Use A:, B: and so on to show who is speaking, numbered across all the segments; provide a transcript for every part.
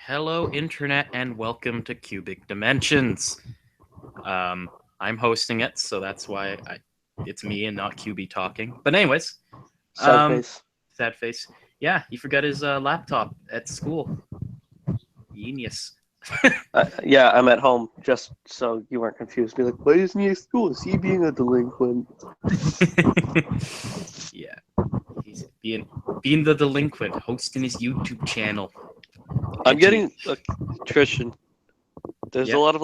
A: Hello, Internet, and welcome to Cubic Dimensions. I'm hosting it, so that's why it's me and not QB talking. But anyways,
B: Sad
A: um,
B: face.
A: sad face. Yeah, he forgot his laptop at school. Genius.
B: Yeah, I'm at home, just so you weren't confused. Be like, why isn't he at school? Is he being a delinquent?
A: Yeah, he's being the delinquent, hosting his YouTube channel.
B: I'm
A: Edgy.
B: getting, Trishan, there's a
A: Yep.
B: lot of,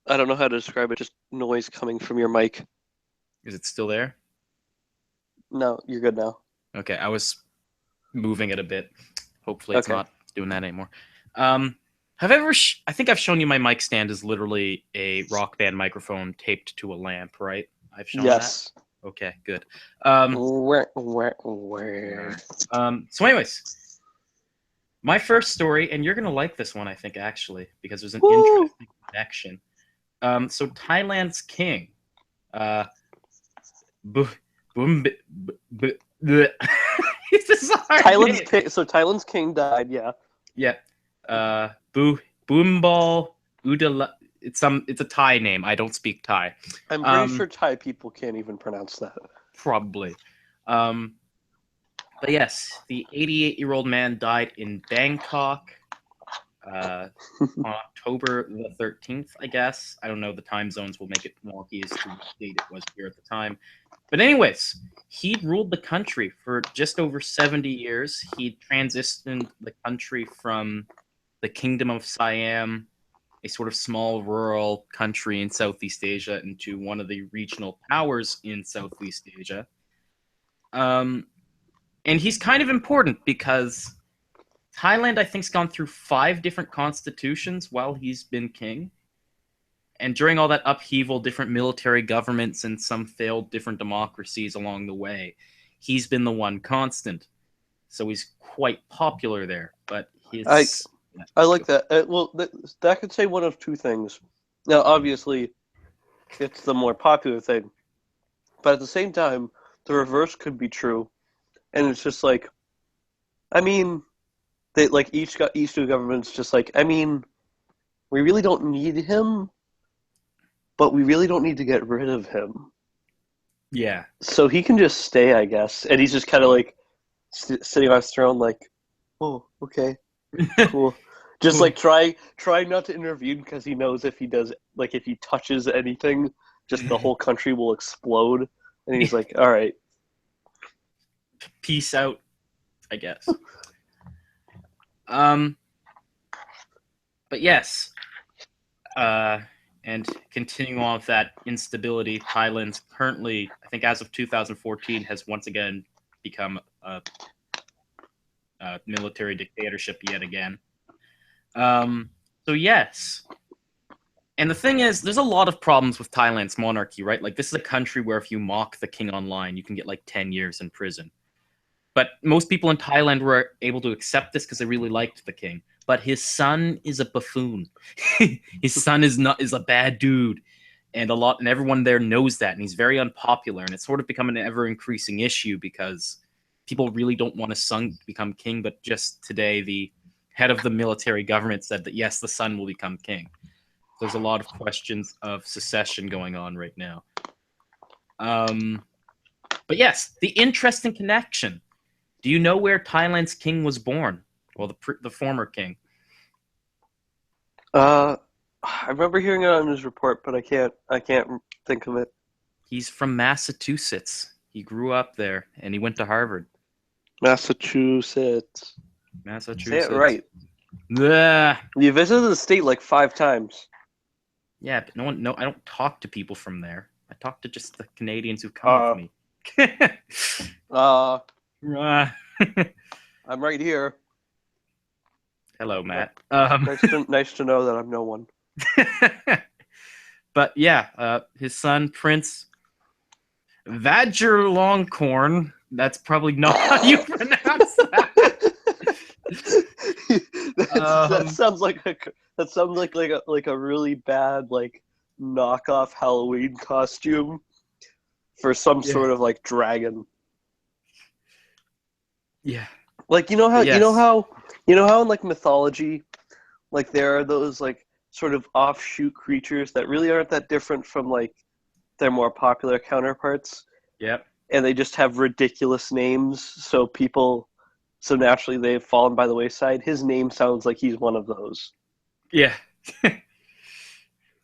B: I don't know how to describe it, just noise coming from your mic.
A: Is it still there?
B: No, you're good now.
A: Okay, I was moving it a bit. Hopefully, it's
B: Okay.
A: not doing that anymore. Have I ever? I think I've shown you my mic stand is literally a Rock Band microphone taped to a lamp, right? I've shown that.
B: Yes.
A: Okay, good. Um,
B: Where?
A: so, anyways, my first story, and you're gonna like this one, I think, actually, because there's an
B: Woo!
A: interesting connection. So Thailand's king, uh, Bu- Boom, bleh. This is a hard name.
B: Thailand's king died, yeah.
A: Yeah. Boomball Udala. It's a Thai name. I don't speak Thai.
B: I'm pretty sure Thai people can't even pronounce that.
A: Probably. Um, but yes, the 88-year-old man died in Bangkok on October the 13th, I guess. I don't know. The time zones will make it wonky as to what date it was here at the time. But anyways, he ruled the country for just over 70 years. He transitioned the country from the Kingdom of Siam, a sort of small rural country in Southeast Asia, into one of the regional powers in Southeast Asia. And he's kind of important because Thailand, I think, has gone through 5 different constitutions while he's been king. And during all that upheaval, different military governments and some failed different democracies along the way, he's been the one constant. So he's quite popular there. But
B: I
A: his.
B: I like that. That could say one of two things. Now, obviously, it's the more popular thing, but at the same time, the reverse could be true. And it's just like, I mean, they like each new government's just like, I mean, we really don't need him, but we really don't need to get rid of him.
A: Yeah.
B: So he can just stay, I guess. And he's just kind of like sitting on his throne, like, oh, okay, cool. Just
A: Cool.
B: like try not to intervene because he knows if he does, like if he touches anything, just the whole country will explode. And he's like, all right.
A: Peace out, I guess. Um, but yes, and continuing on with that instability, Thailand's currently, I think, as of 2014, has once again become a military dictatorship yet again. So yes, and the thing is, there's a lot of problems with Thailand's monarchy, right? Like, this is a country where if you mock the king online, you can get like 10 years in prison. But most people in Thailand were able to accept this because they really liked the king. But his son is a buffoon. His son is a bad dude, and everyone there knows that, and he's very unpopular. And it's sort of become an ever increasing issue because people really don't want his son to become king. But just today, the head of the military government said that yes, the son will become king. There's a lot of questions of secession going on right now. But yes, the interesting connection. Do you know where Thailand's king was born? Well, the former king.
B: I remember hearing it on his report, but I can't think of it.
A: He's from Massachusetts. He grew up there, and he went to Harvard.
B: Massachusetts. Say it
A: Massachusetts.
B: right.
A: Blah.
B: You visited the state like 5 times.
A: Yeah, but no, I don't talk to people from there. I talk to just the Canadians who come with me.
B: I'm right here.
A: Hello, Matt.
B: Nice to know that I'm no one.
A: But yeah, his son Prince Vajiralongkorn. That's probably not how you pronounce that.
B: That sounds like a really bad like knockoff Halloween costume for some sort of like dragon.
A: Yeah.
B: Like you know how You know how in like mythology, like there are those like sort of offshoot creatures that really aren't that different from like their more popular counterparts,
A: Yep.
B: and they just have ridiculous names, so naturally they've fallen by the wayside. His name sounds like he's one of those.
A: Yeah.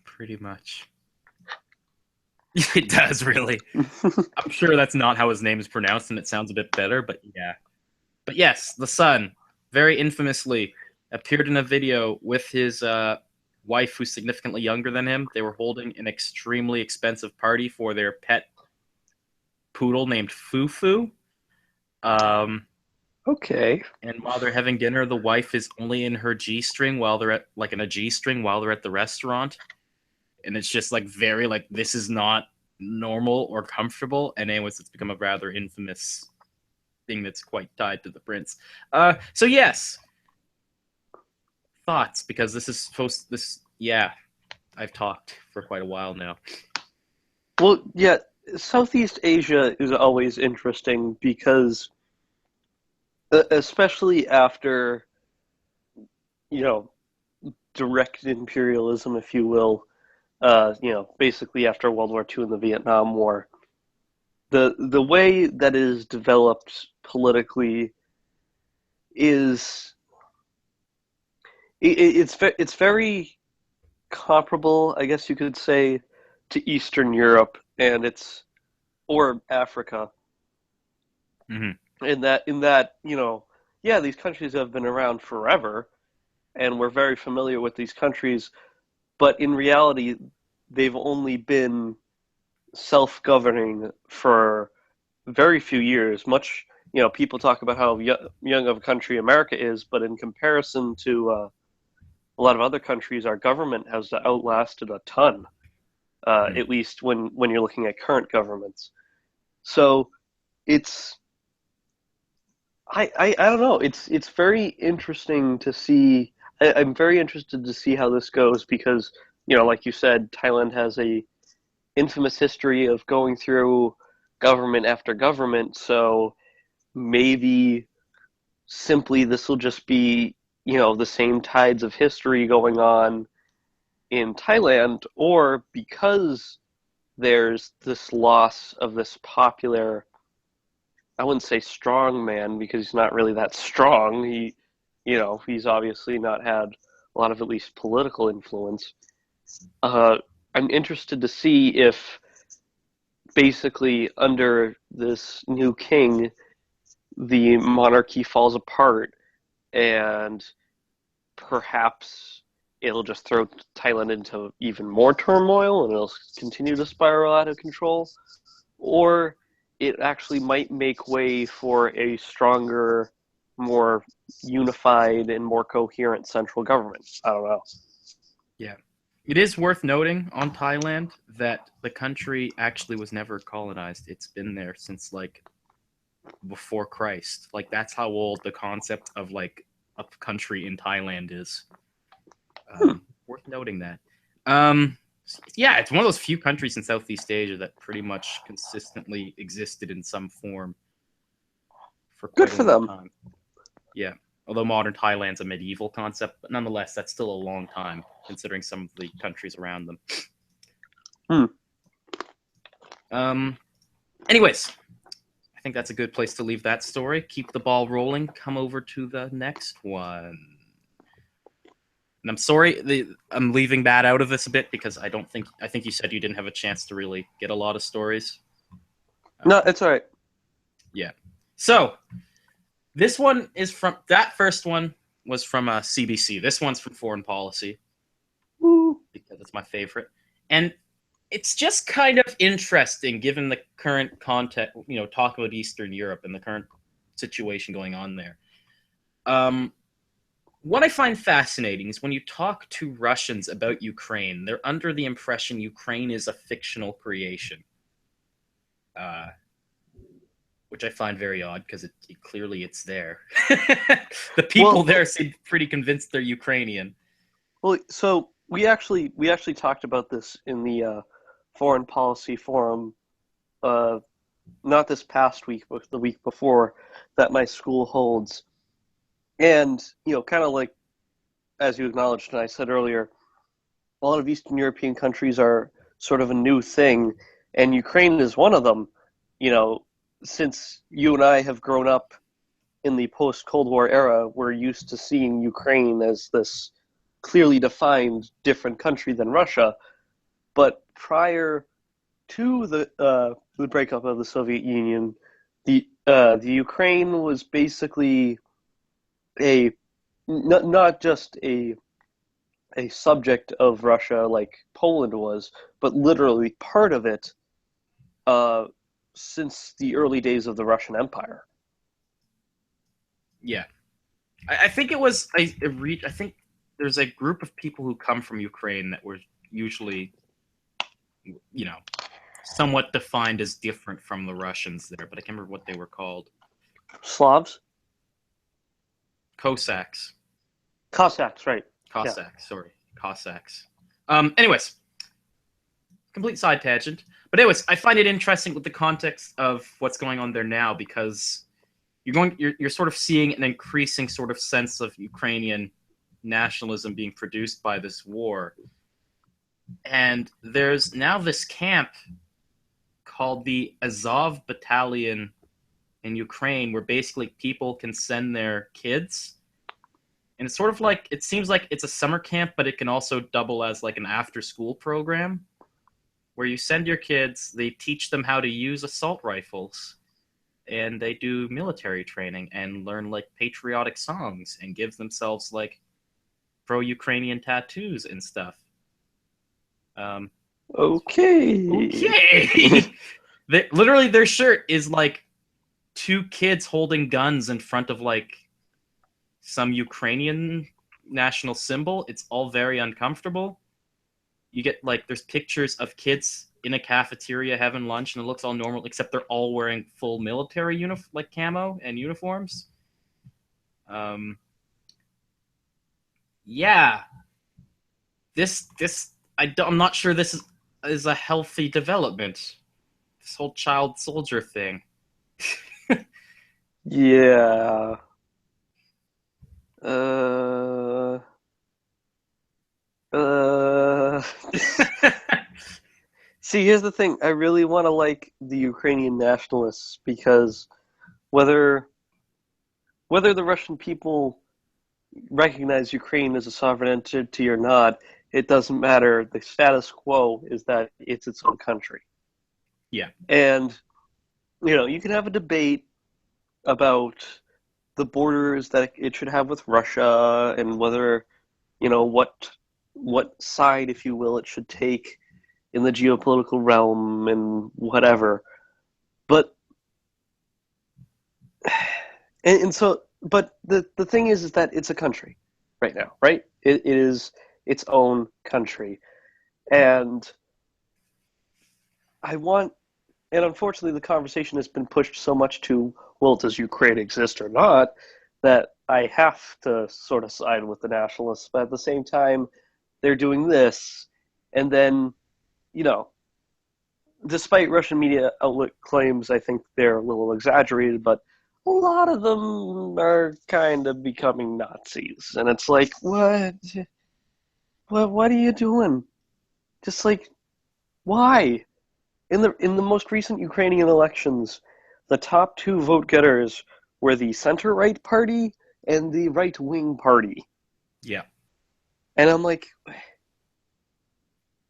A: Pretty much. It does, really. I'm sure that's not how his name is pronounced, and it sounds a bit better, but yeah. But yes, the son, very infamously, appeared in a video with his wife, who's significantly younger than him. They were holding an extremely expensive party for their pet poodle named Fufu. Um,
B: Okay.
A: and while they're having dinner, the wife is only in her G string while they're at like in a G string while they're at the restaurant, and it's just like very like this is not normal or comfortable. And anyways, it's become a rather infamous thing that's quite tied to the prince. So yes, thoughts because this is supposed this yeah. I've talked for quite a while now.
B: Well, yeah, Southeast Asia is always interesting because, especially after, you know, direct imperialism, if you will, basically after World War II and the Vietnam War, the way that is developed politically is it's very comparable, I guess you could say, to Eastern Europe and it's or Africa.
A: Mm-hmm.
B: In that yeah, these countries have been around forever, and we're very familiar with these countries, but in reality, they've only been self-governing for very few years. Much, people talk about how young of a country America is, but in comparison to a lot of other countries, our government has outlasted a ton.
A: Mm-hmm.
B: At least when you're looking at current governments. So it's I don't know. It's very interesting to see. I'm very interested to see how this goes because like you said, Thailand has a infamous history of going through government after government. So maybe simply this will just be the same tides of history going on in Thailand, or because there's this loss of this popular, I wouldn't say strong man because he's not really that strong. He's obviously not had a lot of at least political influence. Uh, I'm interested to see if basically under this new king, the monarchy falls apart and perhaps it'll just throw Thailand into even more turmoil and it'll continue to spiral out of control, or it actually might make way for a stronger, more unified, and more coherent central government. I don't know.
A: Yeah. It is worth noting on Thailand that the country actually was never colonized. It's been there since like before Christ. Like that's how old the concept of like a country in Thailand is. Worth noting that. Um, yeah, it's one of those few countries in Southeast Asia that pretty much consistently existed in some form for
B: Good
A: quite a
B: for
A: long
B: them.
A: time. Yeah. Although modern Thailand's a medieval concept, but nonetheless, that's still a long time considering some of the countries around them.
B: Hmm.
A: Um, anyways, I think that's a good place to leave that story. Keep the ball rolling. Come over to the next one. And I'm sorry, I'm leaving that out of this a bit because I think you said you didn't have a chance to really get a lot of stories.
B: No, it's all right.
A: Yeah. So this one is from that first one was from CBC. This one's from Foreign Policy
B: Woo.
A: because it's my favorite, and it's just kind of interesting given the current context. Talk about Eastern Europe and the current situation going on there. What I find fascinating is when you talk to Russians about Ukraine, they're under the impression Ukraine is a fictional creation, which I find very odd because clearly it's there. The people
B: Well,
A: there seem pretty convinced they're Ukrainian.
B: well, so we actually talked about this in the foreign policy forum, uh, not this past week, but the week before, that my school holds. And, kind of like, as you acknowledged and I said earlier, a lot of Eastern European countries are sort of a new thing, and Ukraine is one of them. You know, since you and I have grown up in the post-Cold War era, we're used to seeing Ukraine as this clearly defined different country than Russia. But prior to the breakup of the Soviet Union, the Ukraine was basically a not just a subject of Russia like Poland was, but literally part of it uh, since the early days of the Russian Empire.
A: Yeah, I think it was I think there's a group of people who come from Ukraine that were usually, you know, somewhat defined as different from the Russians there, but I can't remember what they were called.
B: Slavs,
A: Cossacks.
B: Cossacks, right? Yeah.
A: Cossacks, sorry. Cossacks. Anyways, complete side tangent. But anyways, I find it interesting with the context of what's going on there now because you're sort of seeing an increasing sort of sense of Ukrainian nationalism being produced by this war. And there's now this camp called the Azov Battalion in Ukraine where basically people can send their kids. And it's sort of like, it seems like it's a summer camp, but it can also double as like an after school program where you send your kids, they teach them how to use assault rifles, and they do military training and learn like patriotic songs and give themselves like pro-Ukrainian tattoos and stuff.
B: Okay.
A: Okay. Literally, their shirt is like two kids holding guns in front of like some Ukrainian national symbol. It's all very uncomfortable. You get like there's pictures of kids in a cafeteria having lunch, and it looks all normal, except they're all wearing full military like camo and uniforms. Yeah, this I'm not sure this is a healthy development. This whole child soldier thing.
B: Yeah. Uh. Uh. See, here's the thing. I really want to like the Ukrainian nationalists because whether the Russian people recognize Ukraine as a sovereign entity or not, it doesn't matter. The status quo is that it's its own country.
A: Yeah.
B: And, you can have a debate about the borders that it should have with Russia and whether, what side, if you will, it should take in the geopolitical realm and whatever. But, and so, but the thing is that it's a country right now, right? It is its own country. And and unfortunately the conversation has been pushed so much to, well, does Ukraine exist or not, that I have to sort of side with the nationalists. But at the same time, they're doing this. And then, despite Russian media outlet claims, I think they're a little exaggerated, but a lot of them are kind of becoming Nazis. And it's like, what are you doing? Just like, why? In the most recent Ukrainian elections, the top two vote getters were the center right party and the right wing party.
A: Yeah.
B: And I'm like,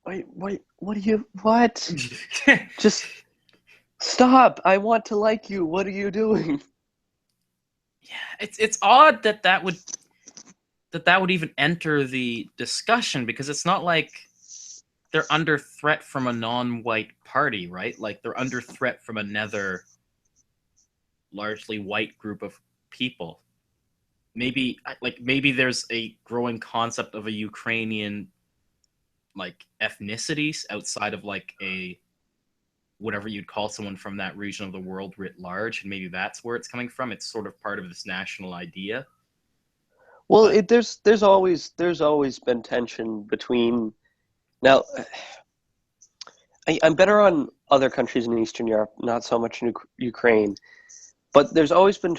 B: wait, what? Just stop. I want to like you. What are you doing?
A: Yeah, it's odd that would even enter the discussion because it's not like they're under threat from a non-white party, right? Like they're under threat from another largely white group of people. Maybe there's a growing concept of a Ukrainian like ethnicities outside of like a whatever you'd call someone from that region of the world writ large, and maybe that's where it's coming from. It's sort of part of this national idea.
B: Well,
A: But
B: there's always been tension between. Now, I'm better on other countries in Eastern Europe, not so much in Ukraine, but there's always been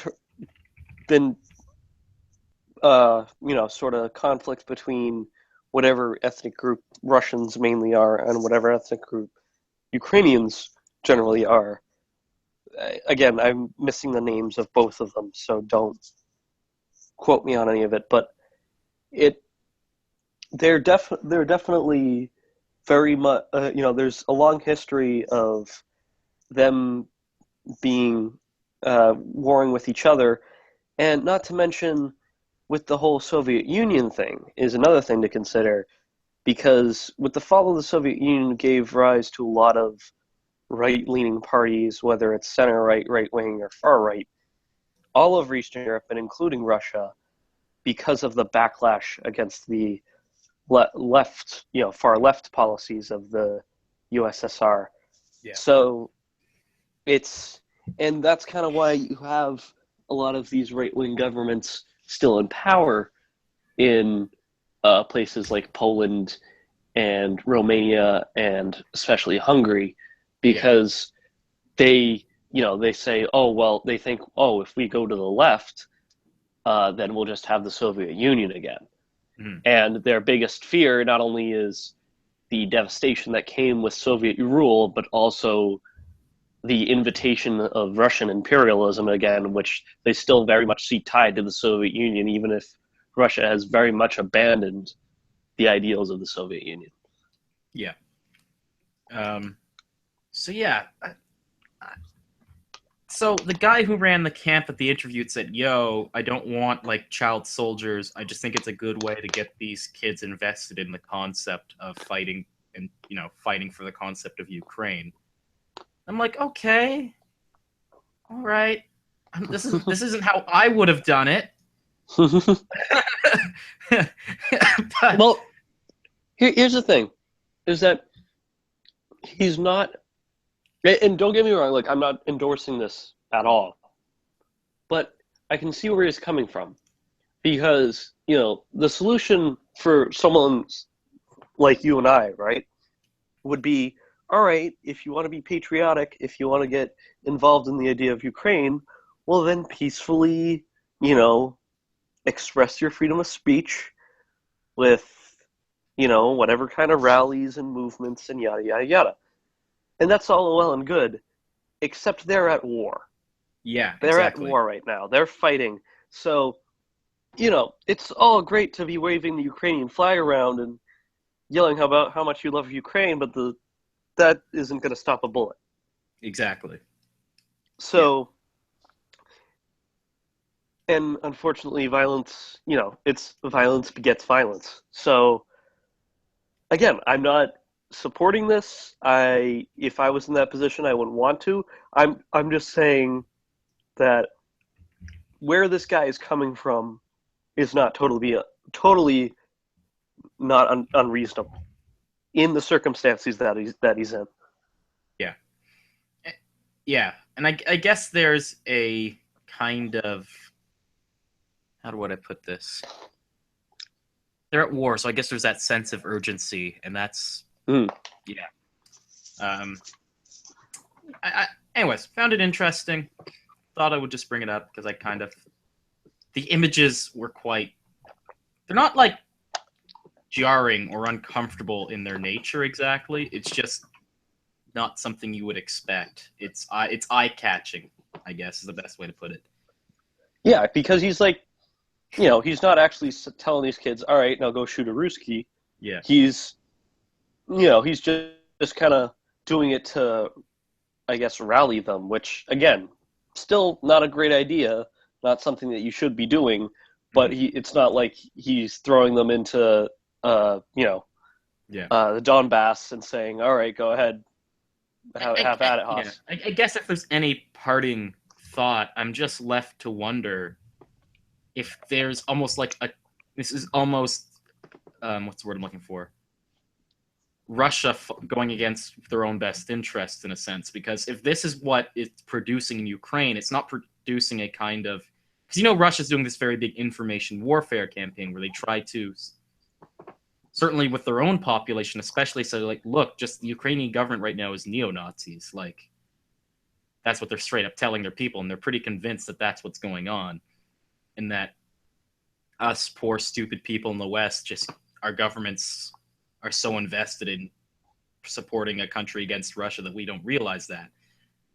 B: sort of conflict between whatever ethnic group Russians mainly are and whatever ethnic group Ukrainians generally are. Again, I'm missing the names of both of them, so don't quote me on any of it. But it they're definitely very much there's a long history of them being warring with each other, and not to mention with the whole Soviet Union thing is another thing to consider, because with the fall of the Soviet Union gave rise to a lot of right-leaning parties, whether it's center right, right wing, or far right, all over Eastern Europe and including Russia, because of the backlash against the left, far left policies of the USSR.
A: Yeah.
B: So and that's kind of why you have a lot of these right-wing governments still in power in places like Poland and Romania and especially Hungary, because they say, oh, well, they think, oh, if we go to the left, then we'll just have the Soviet Union again.
A: Mm-hmm.
B: And their biggest fear not only is the devastation that came with Soviet rule, but also the invitation of Russian imperialism again, which they still very much see tied to the Soviet Union, even if Russia has very much abandoned the ideals of the Soviet Union.
A: Yeah. So yeah. So the guy who ran the camp at the interview said, "Yo, I don't want like child soldiers. I just think it's a good way to get these kids invested in the concept of fighting and fighting for the concept of Ukraine." I'm like, okay, all right. This isn't how I would have done it. But,
B: well, here's the thing, is that he's not, and don't get me wrong, like I'm not endorsing this at all, but I can see where he's coming from, because the solution for someone like you and I, right, would be, all right, if you want to be patriotic, if you want to get involved in the idea of Ukraine, well then peacefully, express your freedom of speech with, whatever kind of rallies and movements and yada, yada, yada. And that's all well and good, except they're at war.
A: Yeah,
B: They're
A: exactly.
B: at war right now. They're fighting. So, it's all great to be waving the Ukrainian flag around and yelling about how much you love Ukraine, but that isn't going to stop a bullet.
A: Exactly.
B: So, and unfortunately, violence, it's violence begets violence. So, again, I'm not supporting this. If I was in that position, I wouldn't want to. I'm just saying that where this guy is coming from is not totally not unreasonable in the circumstances that he's in.
A: Yeah. Yeah, and I guess there's a kind of, how would I put this? They're at war, so I guess there's that sense of urgency, and that's yeah. Anyways, found it interesting. Thought I would just bring it up because the images were they're not like jarring or uncomfortable in their nature exactly. It's just not something you would expect. It's eye-catching, I guess, is the best way to put it.
B: Yeah, because he's like, he's not actually telling these kids, all right, now go shoot a Ruski.
A: Yeah.
B: He's, he's just kind of doing it to, I guess, rally them, which, again, still not a great idea, not something that you should be doing, but it's not like he's throwing them into, the Donbass and saying, all right, go ahead, have at it, Haas.
A: Yeah. I guess if there's any parting thought, I'm just left to wonder if there's almost like this is almost, what's the word I'm looking for? Russia going against their own best interests in a sense, because if this is what it's producing in Ukraine, it's not producing a kind of, because Russia's doing this very big information warfare campaign where they try to, certainly with their own population especially, say like, look, just the Ukrainian government right now is neo-Nazis. Like, that's what they're straight up telling their people, and they're pretty convinced that that's what's going on, and that us poor stupid people in the West, just our governments are so invested in supporting a country against Russia that we don't realize that.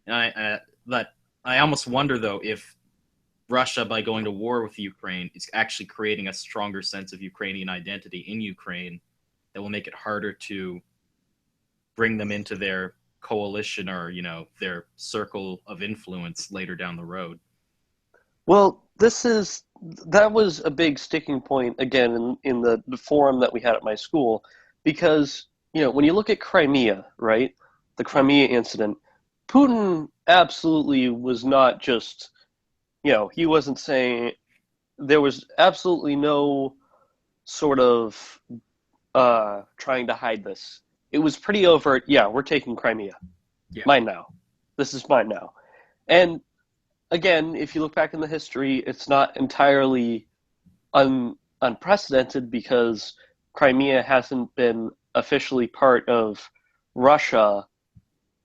A: And I almost wonder though if Russia, by going to war with Ukraine, is actually creating a stronger sense of Ukrainian identity in Ukraine that will make it harder to bring them into their coalition or, their circle of influence later down the road.
B: Well, that was a big sticking point again in the forum that we had at my school, because when you look at Crimea, right, the Crimea incident, Putin absolutely was not just, he wasn't saying, there was absolutely no sort of trying to hide this. It was pretty overt. Yeah, we're taking Crimea.
A: Yeah.
B: Mine now. This is mine now. And again, if you look back in the history, it's not entirely unprecedented, because Crimea hasn't been officially part of Russia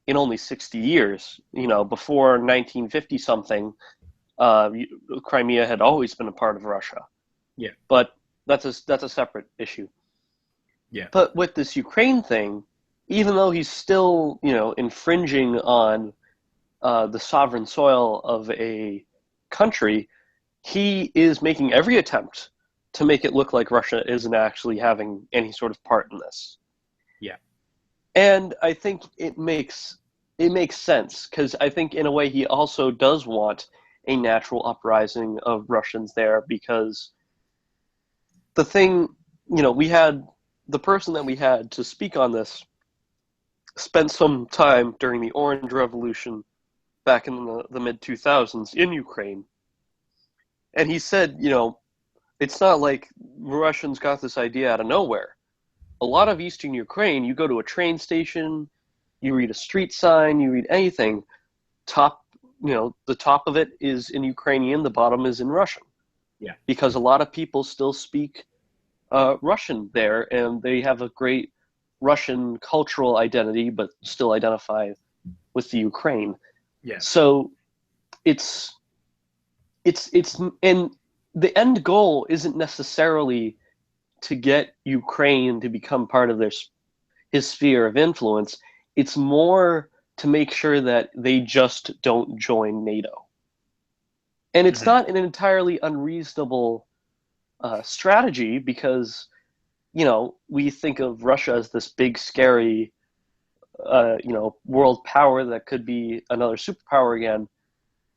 B: in only 60 years. Before 1950 something, Crimea had always been a part of Russia.
A: Yeah.
B: But that's a separate issue.
A: Yeah.
B: But with this Ukraine thing, even though he's still, infringing on the sovereign soil of a country, he is making every attempt to make it look like Russia isn't actually having any sort of part in this.
A: Yeah.
B: And I think it makes sense, because I think in a way he also does want a natural uprising of Russians there, because the thing, we had the person that we had to speak on this spent some time during the Orange Revolution back in the mid 2000s in Ukraine. And he said, it's not like Russians got this idea out of nowhere. A lot of Eastern Ukraine, you go to a train station, you read a street sign, you read anything, the top of it is in Ukrainian, the bottom is in Russian.
A: Yeah.
B: Because a lot of people still speak Russian there, and they have a great Russian cultural identity, but still identify with the Ukraine.
A: Yeah.
B: So it's and the end goal isn't necessarily to get Ukraine to become part of his sphere of influence. It's more to make sure that they just don't join NATO. And it's not an entirely unreasonable strategy, because we think of Russia as this big scary world power that could be another superpower again.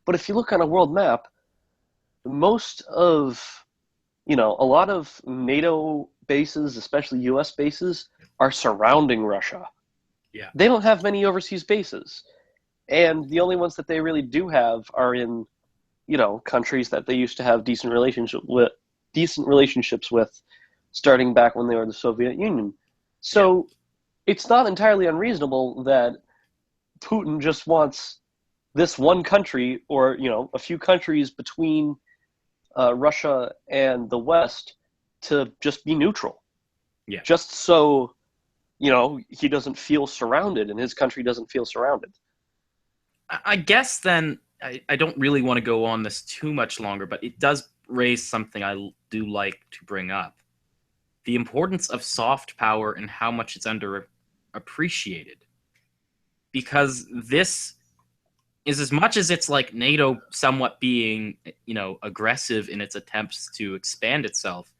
B: But if you look on a world map, most of a lot of NATO bases, especially US bases, are surrounding Russia.
A: Yeah.
B: They don't have many overseas bases, and the only ones that they really do have are in countries that they used to have decent relationships with, starting back when they were the Soviet Union. So it's not entirely unreasonable that Putin just wants this one country, or a few countries between Russia and the West, to just be neutral.
A: Yeah.
B: Just so he doesn't feel surrounded, and his country doesn't feel surrounded.
A: I guess then I don't really want to go on this too much longer, but it does raise something I do like to bring up. The importance of soft power and how much it's underappreciated. Because this is, as much as it's like NATO somewhat being, aggressive in its attempts to expand itself,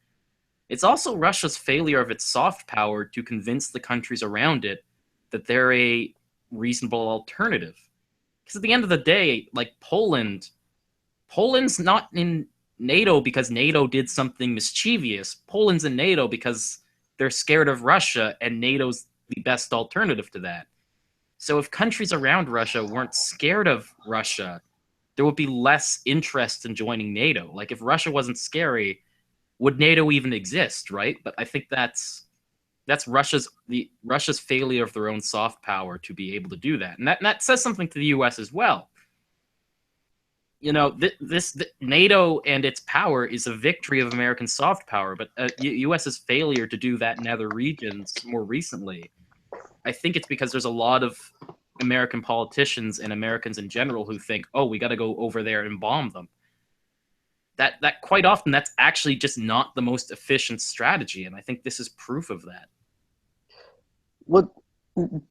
A: it's also Russia's failure of its soft power to convince the countries around it that they're a reasonable alternative. Because at the end of the day, like Poland's not in NATO because NATO did something mischievous. Poland's in NATO because they're scared of Russia, and NATO's the best alternative to that. So if countries around Russia weren't scared of Russia, there would be less interest in joining NATO. Like, if Russia wasn't scary, would NATO even exist, right? But I think that's Russia's failure of their own soft power to be able to do that, and that says something to the U.S. as well. This NATO and its power is a victory of American soft power, but U.S.'s failure to do that in other regions more recently, I think it's because there's a lot of American politicians and Americans in general who think, oh, we got to go over there and bomb them. that quite often that's actually just not the most efficient strategy, and I think this is proof of that.
B: What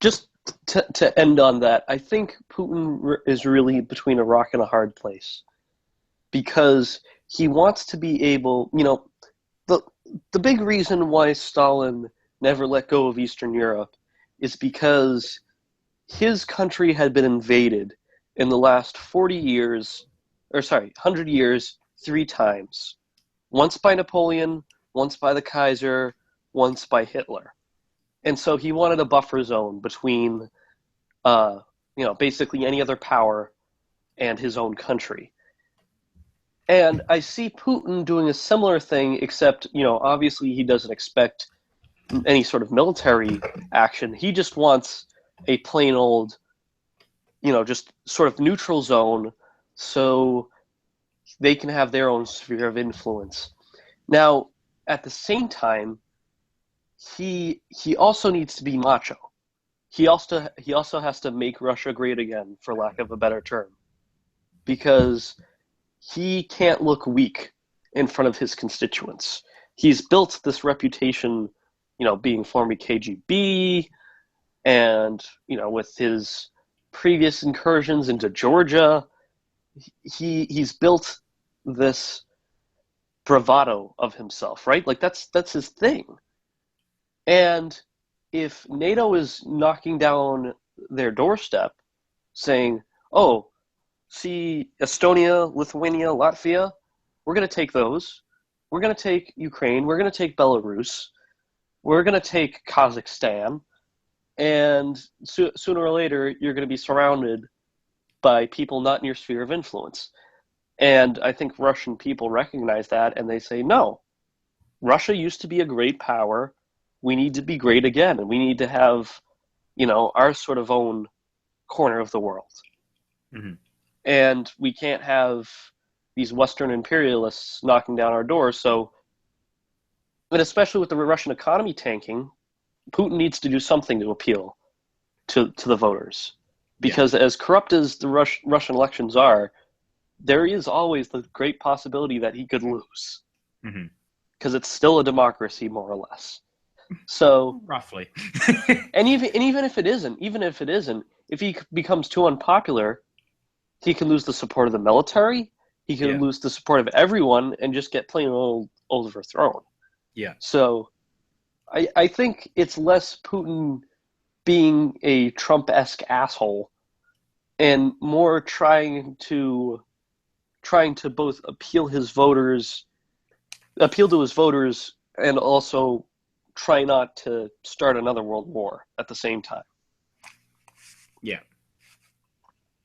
B: just to end on that, I think Putin is really between a rock and a hard place because he wants to be able, the big reason why Stalin never let go of Eastern Europe is because his country had been invaded in the last 100 years, 3 times. Once by Napoleon, once by the Kaiser, once by Hitler. And so he wanted a buffer zone between, basically any other power and his own country. And I see Putin doing a similar thing, except, obviously he doesn't expect any sort of military action. He just wants a plain old, just sort of neutral zone so they can have their own sphere of influence. Now, at the same time, he also needs to be macho. He also has to make Russia great again, for lack of a better term, because he can't look weak in front of his constituents. He's built this reputation, being former KGB, and with his previous incursions into Georgia, he's built this bravado of himself, right? Like that's his thing. And if NATO is knocking down their doorstep, saying, "Oh, see Estonia, Lithuania, Latvia, we're going to take those. We're going to take Ukraine. We're going to take Belarus. We're going to take Kazakhstan." And sooner or later, you're going to be surrounded by people not in your sphere of influence. And I think Russian people recognize that, and they say, no, Russia used to be a great power. We need to be great again, and we need to have, our sort of own corner of the world.
A: Mm-hmm.
B: And we can't have these Western imperialists knocking down our doors. So, and especially with the Russian economy tanking, Putin needs to do something to appeal to the voters. Because as corrupt as the Russian elections are, there is always the great possibility that he could lose.
A: Mm-hmm.
B: Because it's still a democracy, more or less. So
A: roughly.
B: and even if it isn't, if he becomes too unpopular, he can lose the support of the military. He can lose the support of everyone and just get plain old overthrown.
A: Yeah.
B: So I think it's less Putin being a Trump-esque asshole and more trying to both appeal to his voters and also try not to start another world war at the same time.
A: Yeah.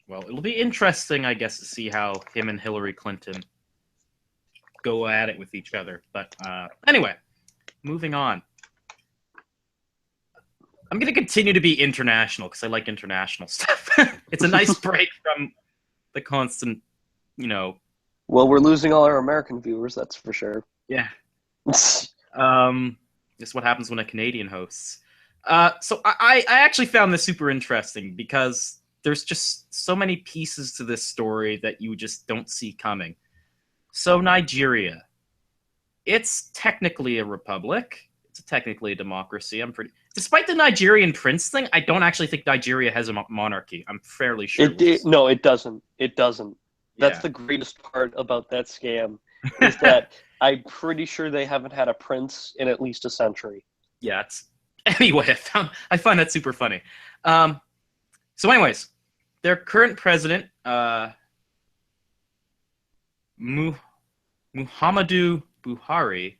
A: Well, it'll be interesting, I guess, to see how him and Hillary Clinton go at it with each other. But anyway, moving on. I'm going to continue to be international because I like international stuff. It's a nice break from the constant, Well,
B: we're losing all our American viewers, that's for sure.
A: Yeah. This is what happens when a Canadian hosts. So I actually found this super interesting because there's just so many pieces to this story that you just don't see coming. So Nigeria. It's technically a republic. It's technically a democracy. Despite the Nigerian prince thing, I don't actually think Nigeria has a monarchy. I'm fairly sure.
B: No, it doesn't. It doesn't. That's the greatest part about that scam, is that I'm pretty sure they haven't had a prince in at least a century.
A: Yeah. Anyway, I find that super funny. So anyways, their current president, Muhammadu Buhari.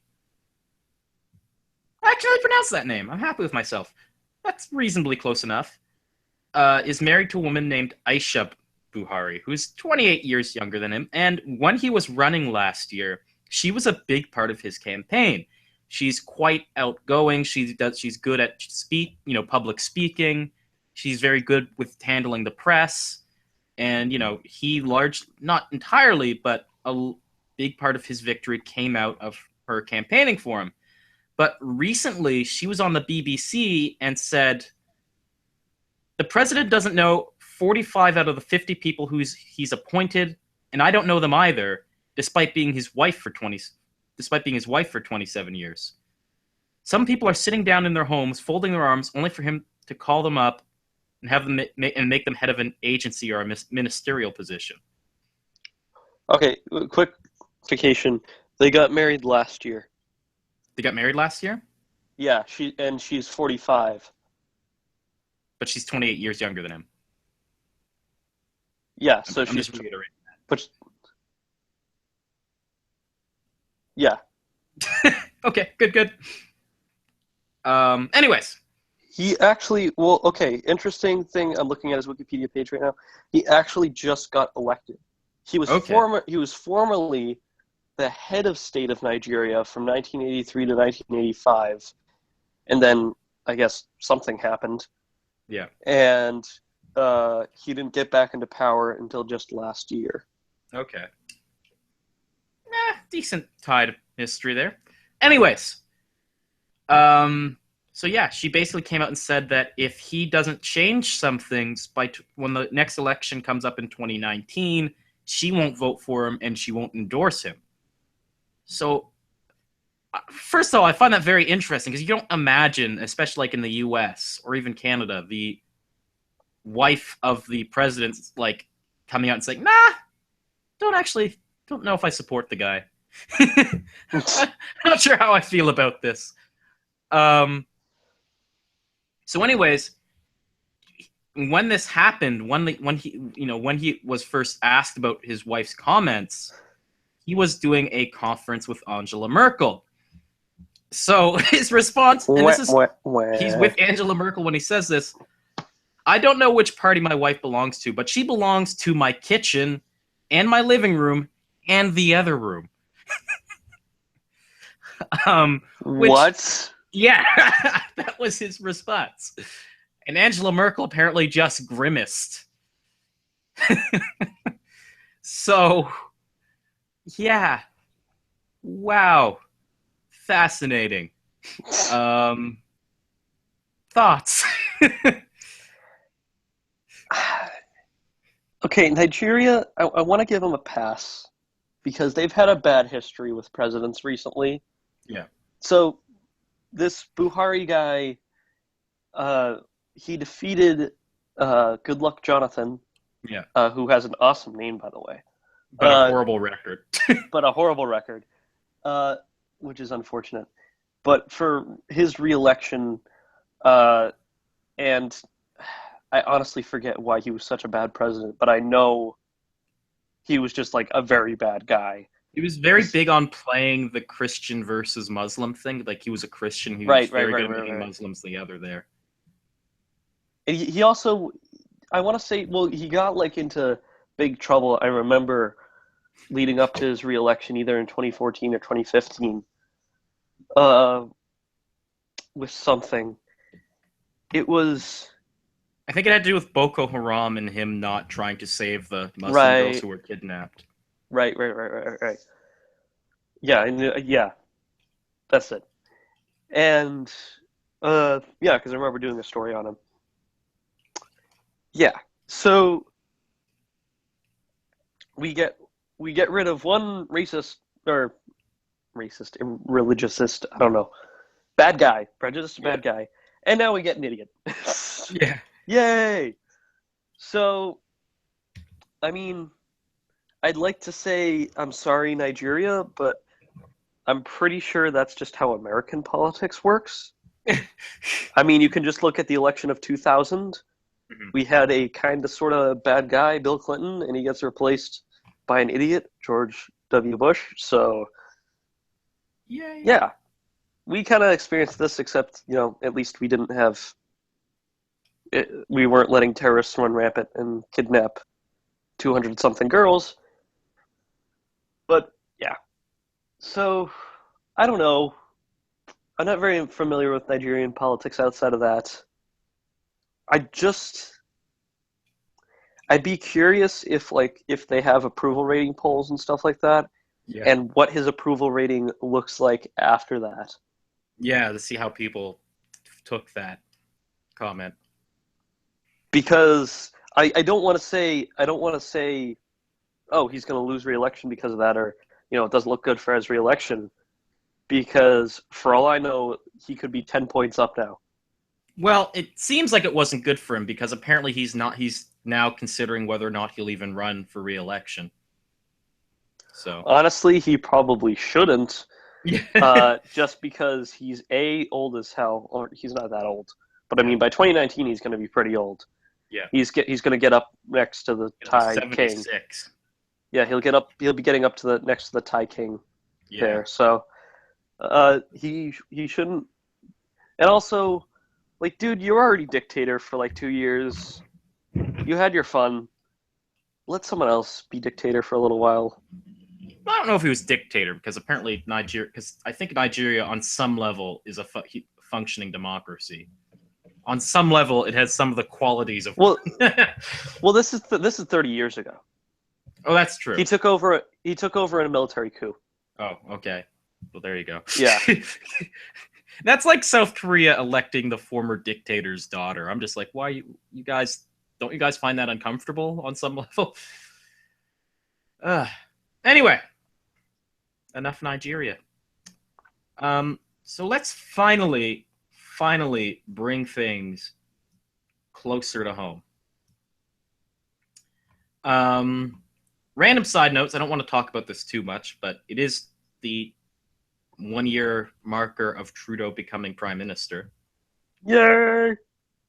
A: Actually, I pronounced that name. I'm happy with myself. That's reasonably close enough. Is married to a woman named Aisha Buhari, who's 28 years younger than him. And when he was running last year, she was a big part of his campaign. She's quite outgoing. She's good at public speaking. She's very good with handling the press. And, he not entirely, but a big part of his victory came out of her campaigning for him. But recently, she was on the BBC and said, the president doesn't know 45 out of the 50 people he's appointed, and I don't know them either. despite being his wife for 27 years. Some people are sitting down in their homes, folding their arms, only for him to call them up and have them make them head of an agency or a ministerial position.
B: Okay, quick vacation. They got married last year.
A: They got married last year,
B: Yeah, she's 45.
A: but she's 28 years younger than him.
B: Yeah, so
A: I'm
B: she's
A: just reiterating.
B: but yeah.
A: Okay, good. Anyways,
B: He actually, well, okay, interesting thing. I'm looking at his Wikipedia page right now. He actually just got elected. He was
A: okay.
B: formerly the head of state of Nigeria from 1983 to 1985, and then I guess something happened.
A: Yeah.
B: And he didn't get back into power until just last year.
A: Okay. Decent tide history there. Anyways, so yeah, she basically came out and said that if he doesn't change some things when the next election comes up in 2019, she won't vote for him and she won't endorse him. So, first of all, I find that very interesting because you don't imagine, especially like in the U.S. or even Canada, the wife of the president's like coming out and saying, "Nah, don't know if I support the guy." Not sure how I feel about this. So, anyways, when this happened, when he was first asked about his wife's comments, he was doing a conference with Angela Merkel. So his response, and he's with Angela Merkel when he says this. I don't know which party my wife belongs to, but she belongs to my kitchen and my living room and the other room.
B: What?
A: Yeah, that was his response. And Angela Merkel apparently just grimaced. So, yeah. Wow. Fascinating. Thoughts?
B: Okay, Nigeria, I want to give them a pass because they've had a bad history with presidents recently.
A: Yeah.
B: So this Buhari guy, he defeated Goodluck Jonathan,
A: Yeah.
B: who has an awesome name, by the way.
A: But a horrible record.
B: But a horrible record, which is unfortunate. But for his re-election, and I honestly forget why he was such a bad president, but I know he was just like a very bad guy.
A: He was very big on playing the Christian versus Muslim thing. Like he was a Christian. He was very good at making Muslims the other there.
B: And he also, I want to say, well, he got like into big trouble. I remember leading up to his re-election, either in 2014 or 2015, with something. It was.
A: I think it had to do with Boko Haram and him not trying to save the Muslim girls who were kidnapped.
B: Right. Yeah, yeah, that's it. And yeah, because I remember doing a story on him. Yeah, so we get rid of one religiousist, I don't know, bad guy, prejudiced bad guy, and now we get an idiot.
A: Yeah.
B: Yay! So, I mean, I'd like to say I'm sorry, Nigeria, but I'm pretty sure that's just how American politics works. I mean, you can just look at the election of 2000. Mm-hmm. We had a kind of sort of bad guy, Bill Clinton, and he gets replaced by an idiot, George W. Bush. So, yeah, we kind of experienced this, except, at least we didn't have... we weren't letting terrorists run rampant and kidnap 200-something girls. But, yeah. So, I don't know. I'm not very familiar with Nigerian politics outside of that. I'd be curious if they have approval rating polls and stuff like that, and what his approval rating looks like after that.
A: Yeah, to see how people took that comment.
B: Because I don't want to say, oh, he's going to lose re-election because of that, or it doesn't look good for his reelection because, for all I know, he could be 10 points up now.
A: Well, it seems like it wasn't good for him because apparently he's now considering whether or not he'll even run for re-election. So
B: honestly, he probably shouldn't,
A: yeah.
B: just because he's old as hell, or he's not that old, but I mean by 2019 he's going to be pretty old.
A: Yeah.
B: He's going to get up next to the Thai King.
A: 76.
B: Yeah, he'll be getting up to the next to the Thai King there. So he shouldn't. And also, like, dude, you're already dictator for like 2 years. You had your fun. Let someone else be dictator for a little while.
A: I don't know if he was dictator because apparently Nigeria, because I think Nigeria on some level is a functioning democracy. On some level, it has some of the qualities of.
B: Well, this is 30 years ago.
A: Oh, that's true.
B: He took over in a military coup.
A: Oh, okay. Well, there you go.
B: Yeah.
A: That's like South Korea electing the former dictator's daughter. I'm just like, why you guys don't you guys find that uncomfortable on some level? Anyway, enough Nigeria. So let's finally bring things closer to home. Random side notes. I don't want to talk about this too much, but it is the 1-year marker of Trudeau becoming prime minister.
B: Yay!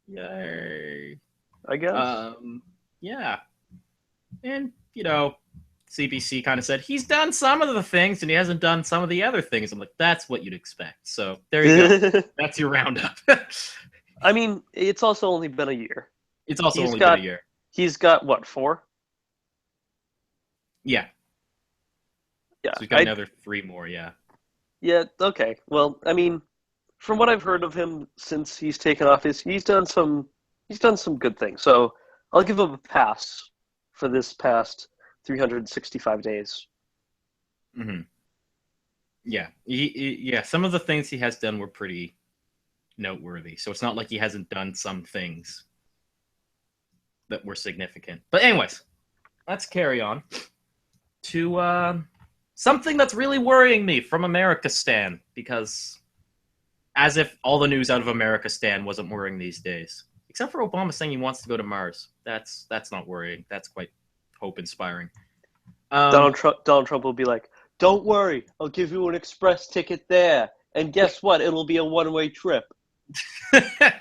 A: Yay!
B: I guess.
A: Yeah, and CBC kind of said he's done some of the things and he hasn't done some of the other things. I'm like, that's what you'd expect. So there you go. That's your roundup.
B: I mean, it's also only been a year.
A: It's also only been a year.
B: He's got what, 4?
A: Yeah.
B: Yeah.
A: So he's got another 3 more. Yeah.
B: Yeah. Okay. Well, I mean, from what I've heard of him since he's taken office, he's done some good things. So I'll give him a pass for this past 365 days.
A: Mm-hmm. Yeah. Yeah. Some of the things he has done were pretty noteworthy. So it's not like he hasn't done some things that were significant. But anyways, let's carry on to something that's really worrying me from America-stan, because as if all the news out of America-stan wasn't worrying these days. Except for Obama saying he wants to go to Mars. That's not worrying. That's quite hope-inspiring.
B: Donald Trump will be like, "Don't worry, I'll give you an express ticket there, and guess what? It'll be a one-way trip."
A: I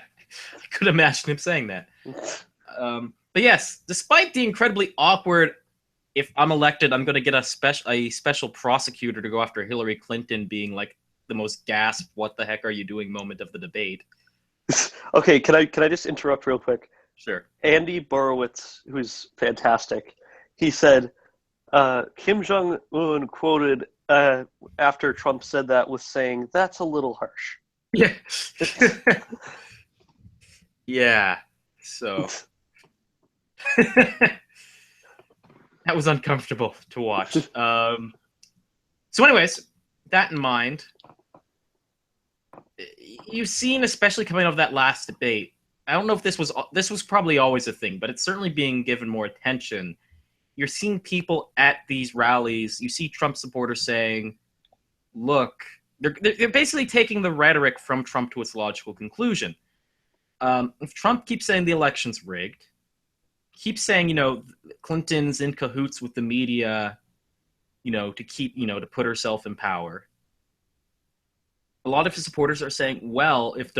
A: could imagine him saying that. But yes, despite the incredibly awkward, if I'm elected, I'm going to get a special prosecutor to go after Hillary Clinton being like the most gasp, what the heck are you doing moment of the debate.
B: Okay, can I just interrupt real quick?
A: Sure.
B: Andy Borowitz, who's fantastic, he said, Kim Jong-un quoted after Trump said that was saying, "That's a little harsh."
A: Yeah. Yeah. So that was uncomfortable to watch. So anyways, that in mind, you've seen, especially coming out of that last debate, I don't know if this was probably always a thing, but it's certainly being given more attention. You're seeing people at these rallies. You see Trump supporters saying, look, they're basically taking the rhetoric from Trump to its logical conclusion. If Trump keeps saying the election's rigged, keeps saying, Clinton's in cahoots with the media, to keep, to put herself in power. A lot of his supporters are saying, well, if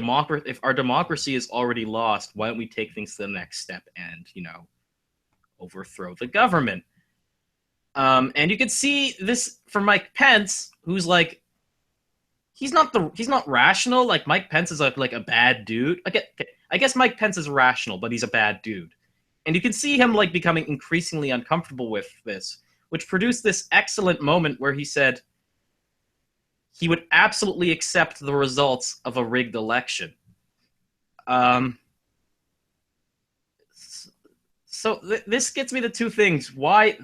A: our democracy is already lost, why don't we take things to the next step and, overthrow the government? And you can see this from Mike Pence, who's like, he's not rational. Like, Mike Pence is like a bad dude. I guess Mike Pence is rational, but he's a bad dude. And you can see him like becoming increasingly uncomfortable with this, which produced this excellent moment where he said he would absolutely accept the results of a rigged election. So this gets me to two things. Why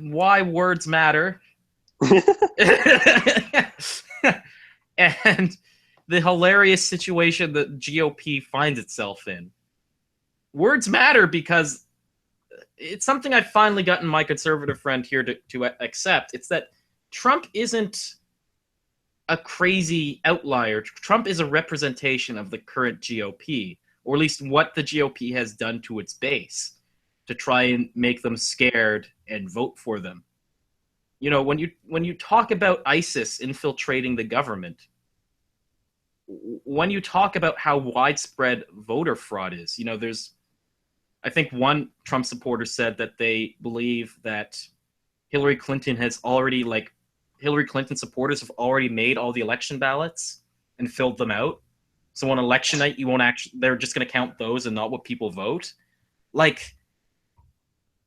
A: words matter. And the hilarious situation that GOP finds itself in. Words matter because it's something I've finally gotten my conservative friend here to accept. It's that Trump isn't a crazy outlier. Trump is a representation of the current GOP, or at least what the GOP has done to its base to try and make them scared and vote for them. You know, when you talk about ISIS infiltrating the government, when you talk about how widespread voter fraud is, you know, there's, I think one Trump supporter said that they believe that Hillary Clinton has already, like, Hillary Clinton supporters have already made all the election ballots and filled them out. So on election night, you won't actually, they're just going to count those and not what people vote. Like,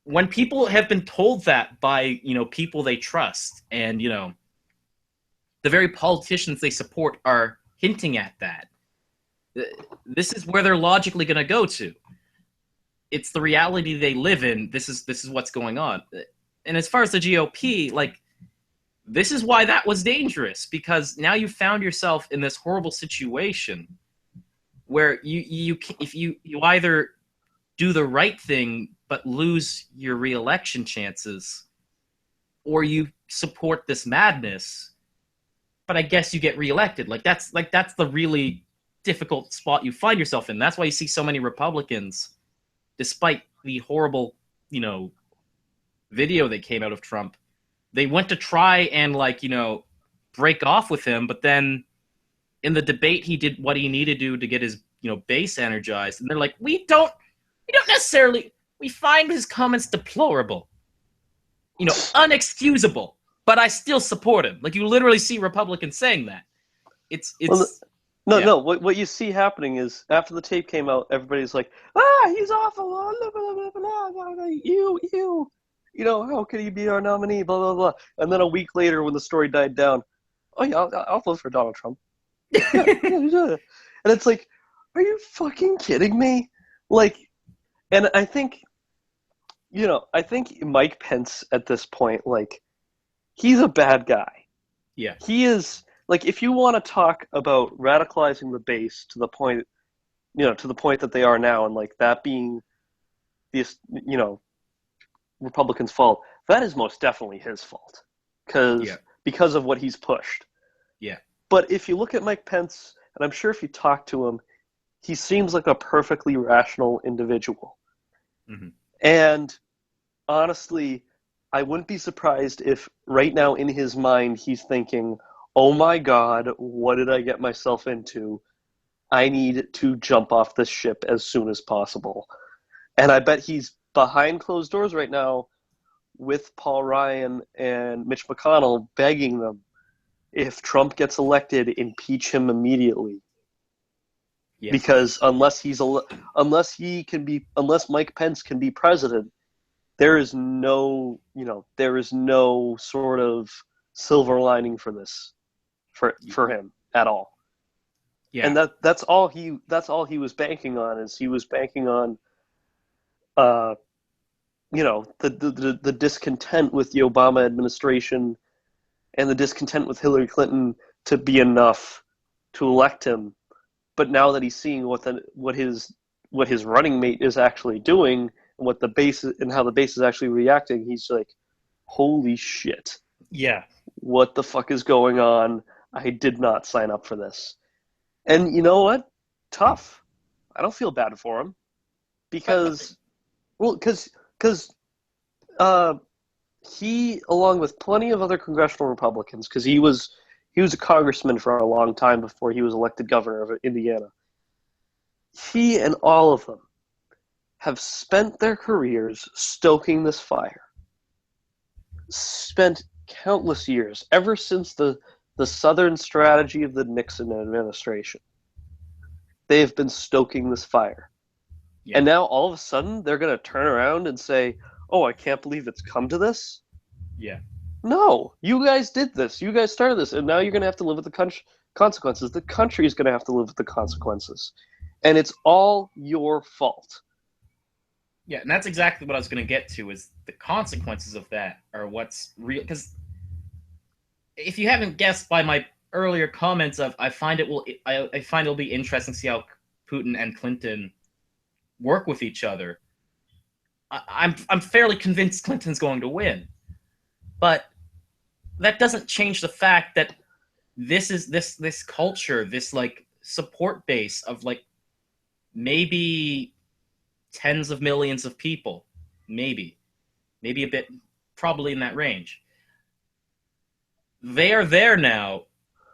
A: when people have been told that by, you know, people they trust, and, you know, the very politicians they support are hinting at that, this is where they're logically going to go to. It's the reality they live in. This is what's going on. And as far as the GOP, like, this is why that was dangerous, because now you found yourself in this horrible situation where you if you either do the right thing but lose your re-election chances, or you support this madness, but I guess you get reelected. That's the really difficult spot you find yourself in. That's why you see so many Republicans, despite the horrible, you know, video that came out of Trump, they went to try and, like, you know, break off with him, but then in the debate he did what he needed to do to get his, you know, base energized, and they're like, we don't necessarily, we find his comments deplorable, you know, unexcusable, but I still support him. Like, you literally see Republicans saying that. It's
B: Well, no,
A: yeah.
B: no. What you see happening is after the tape came out, everybody's like, he's awful. Blah, blah, blah, blah, blah, blah, you. You know, how could he be our nominee? Blah, blah, blah. And then a week later, when the story died down, oh, yeah, I'll vote for Donald Trump. Yeah, yeah. And it's like, are you fucking kidding me? Like, and I think, you know, I think Mike Pence at this point, like, he's a bad guy.
A: Yeah.
B: He is, like, if you want to talk about radicalizing the base to the point, you know, to the point that they are now, and, like, that being this, you know, Republicans' fault, that is most definitely his fault, because of what he's pushed.
A: Yeah.
B: But if you look at Mike Pence, and I'm sure if you talk to him, he seems like a perfectly rational individual.
A: Mm-hmm.
B: And honestly, I wouldn't be surprised if right now in his mind he's thinking, oh my God, what did I get myself into? I need to jump off this ship as soon as possible. And I bet he's behind closed doors right now with Paul Ryan and Mitch McConnell begging them, if Trump gets elected, impeach him immediately.
A: Yeah.
B: Because unless Mike Pence can be president, there is no sort of silver lining for this for him at all.
A: Yeah.
B: And that's all he was banking on, is he was banking on you know, the discontent with the Obama administration and the discontent with Hillary Clinton to be enough to elect him. But now that he's seeing what his running mate is actually doing, and what the base and how the base is actually reacting, he's like, holy shit.
A: Yeah.
B: What the fuck is going on? I did not sign up for this. And you know what? Tough. I don't feel bad for him, because he, along with plenty of other congressional Republicans, because he was a congressman for a long time before he was elected governor of Indiana. He and all of them have spent their careers stoking this fire. Spent countless years, ever since the Southern strategy of the Nixon administration. They have been stoking this fire.
A: Yeah.
B: And now all of a sudden they're going to turn around and say, oh, I can't believe it's come to this.
A: Yeah.
B: No, you guys did this. You guys started this, and now you're going to have to live with the consequences. The country is going to have to live with the consequences. And it's all your fault.
A: Yeah, and that's exactly what I was going to get to, is the consequences of that are what's real. Because if you haven't guessed by my earlier comments of, I find it'll be interesting to see how Putin and Clinton work with each other. I'm fairly convinced Clinton's going to win, but that doesn't change the fact that this culture, this like support base of like maybe tens of millions of people, maybe a bit, probably in that range. They are there now.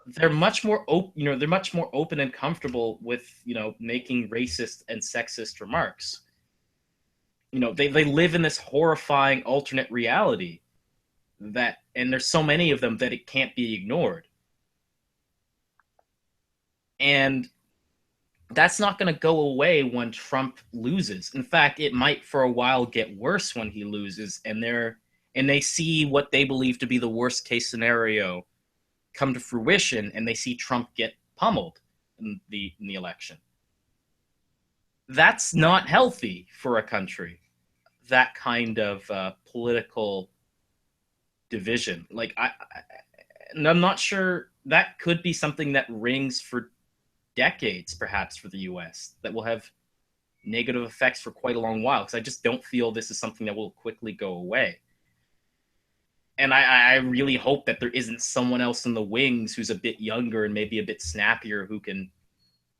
A: They're much more open, they're much more open and comfortable with, making racist and sexist remarks. They live in this horrifying alternate reality and there's so many of them that it can't be ignored. And that's not going to go away when Trump loses. In fact, it might for a while get worse when he loses, and they see what they believe to be the worst case scenario come to fruition, and they see Trump get pummeled in the election. That's not healthy for a country. That kind of political division. Like I'm not sure, that could be something that rings for decades, perhaps, for the U.S. that will have negative effects for quite a long while, because I just don't feel this is something that will quickly go away. And I really hope that there isn't someone else in the wings who's a bit younger and maybe a bit snappier who can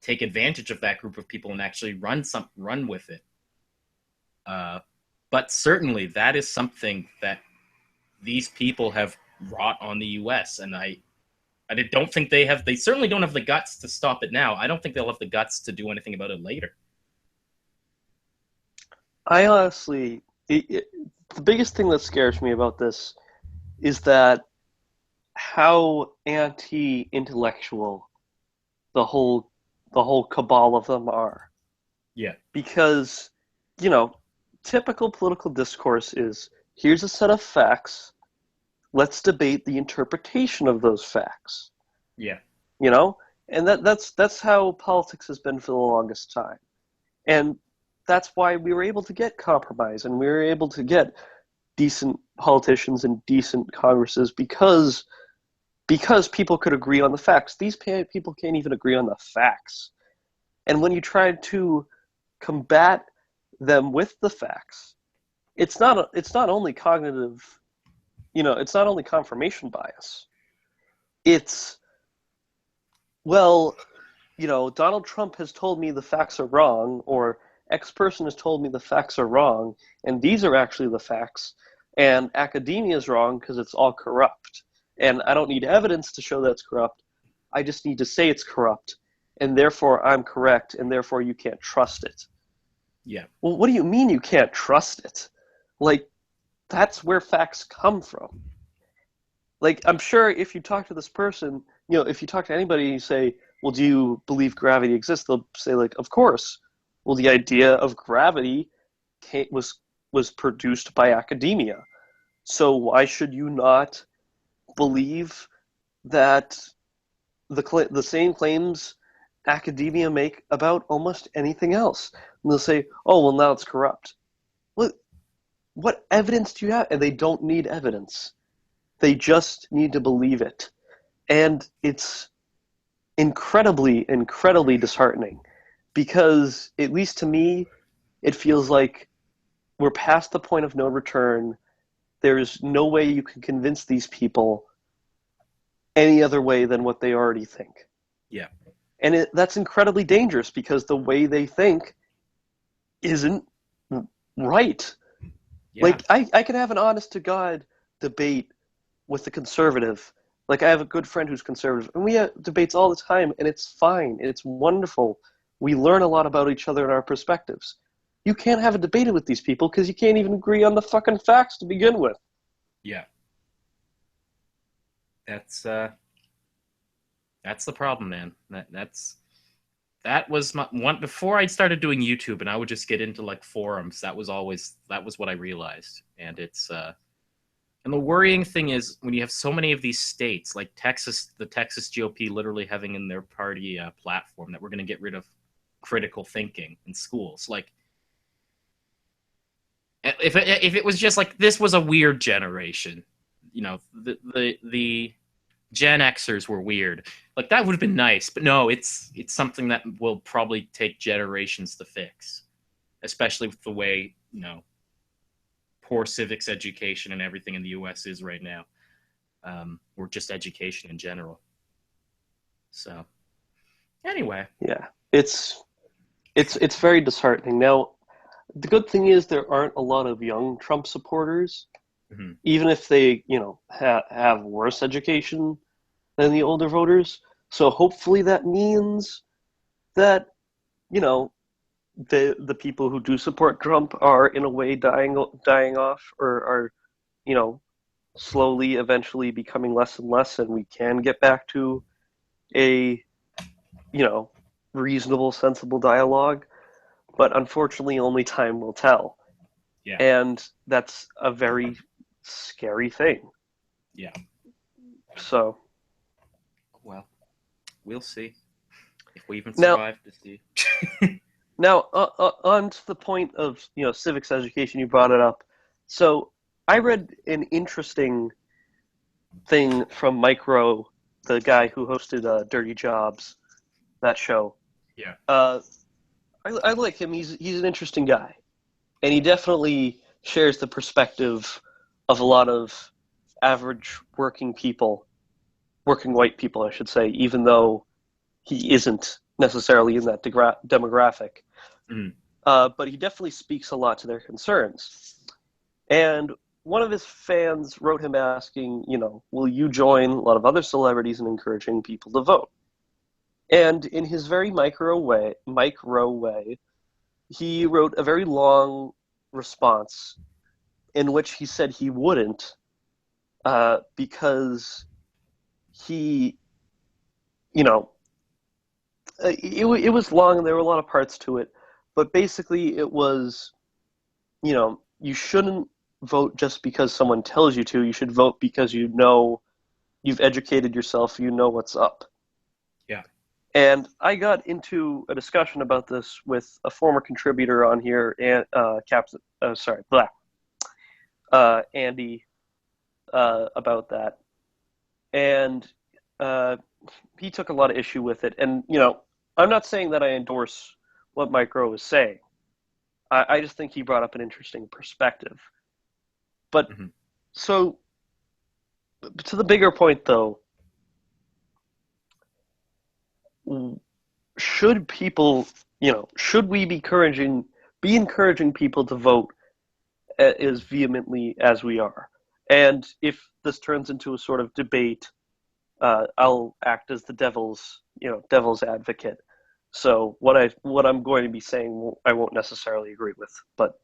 A: take advantage of that group of people and actually run with it. But certainly that is something that these people have wrought on the U.S. And I don't think they certainly don't have the guts to stop it now. I don't think they'll have the guts to do anything about it later.
B: I honestly, the biggest thing that scares me about this is that how anti-intellectual the whole cabal of them are.
A: Yeah.
B: Because, typical political discourse is, here's a set of facts, let's debate the interpretation of those facts.
A: Yeah.
B: And that's how politics has been for the longest time. And that's why we were able to get compromise, and we were able to get decent politicians and decent Congresses because people could agree on the facts. These people can't even agree on the facts. And when you try to combat them with the facts, it's not only cognitive, it's not only confirmation bias. It's, well, Donald Trump has told me the facts are wrong, or X person has told me the facts are wrong, and these are actually the facts, and academia is wrong because it's all corrupt. And I don't need evidence to show that's corrupt. I just need to say it's corrupt, and therefore I'm correct, and therefore you can't trust it.
A: Yeah.
B: Well, what do you mean you can't trust it? Like, that's where facts come from. Like, I'm sure if you talk to this person, if you talk to anybody and you say, well, do you believe gravity exists? They'll say, like, of course. Well, the idea of gravity was produced by academia. So why should you not believe that the same claims academia make about almost anything else? And they'll say, oh, well, now it's corrupt. What evidence do you have? And they don't need evidence. They just need to believe it. And it's incredibly, incredibly disheartening because, at least to me, it feels like we're past the point of no return. There's no way you can convince these people any other way than what they already think.
A: Yeah.
B: And that's incredibly dangerous because the way they think isn't right.
A: Yeah.
B: Like, I can have an honest-to-God debate with a conservative. Like, I have a good friend who's conservative, and we have debates all the time, and it's fine, and it's wonderful. We learn a lot about each other and our perspectives. You can't have a debate with these people because you can't even agree on the fucking facts to begin with.
A: Yeah. That's the problem, man. That was my one before I started doing YouTube, and I would just get into like forums. That was what I realized. And and the worrying thing is when you have so many of these states, like Texas, the Texas GOP literally having in their party platform that we're going to get rid of critical thinking in schools. Like, if it was just like this was a weird generation, the Gen Xers were weird. Like, that would have been nice, but no, it's something that will probably take generations to fix, especially with the way, poor civics education and everything in the U.S. is right now. or just education in general. So anyway,
B: Yeah, it's very disheartening. Now, the good thing is there aren't a lot of young Trump supporters,
A: mhm,
B: even if they, have worse education than the older voters. So hopefully that means that, you know, the people who do support Trump are in a way dying off, or are, you know, slowly eventually becoming less and less, and we can get back to a, you know, reasonable, sensible dialogue. But unfortunately, only time will tell.
A: yeah,
B: And that's a very scary thing.
A: yeah.
B: So
A: Well, we'll see if we even
B: now,
A: survive to see.
B: on to the point of, civics education. You brought it up. So I read an interesting thing from Mike Rowe, the guy who hosted Dirty Jobs, that show.
A: Yeah.
B: Uh, I like him. He's an interesting guy, and he definitely shares the perspective of a lot of average working white people, I should say, even though he isn't necessarily in that demographic.
A: Mhm.
B: But he definitely speaks a lot to their concerns. And one of his fans wrote him asking, will you join a lot of other celebrities in encouraging people to vote? And in his very micro way, he wrote a very long response in which he said he wouldn't, because he, you know, it was long and there were a lot of parts to it, but basically it was, you shouldn't vote just because someone tells you to. You should vote because you've educated yourself, you know what's up.
A: Yeah.
B: And I got into a discussion about this with a former contributor on here, and Andy, about that, and he took a lot of issue with it. And I'm not saying that I endorse what Mike Rowe is saying. I just think he brought up an interesting perspective. But
A: Mhm.
B: so, to the bigger point, though, should people, should we be encouraging people to vote as vehemently as we are? And if this turns into a sort of debate, I'll act as the devil's advocate. So what I'm going to be saying, I won't necessarily agree with, but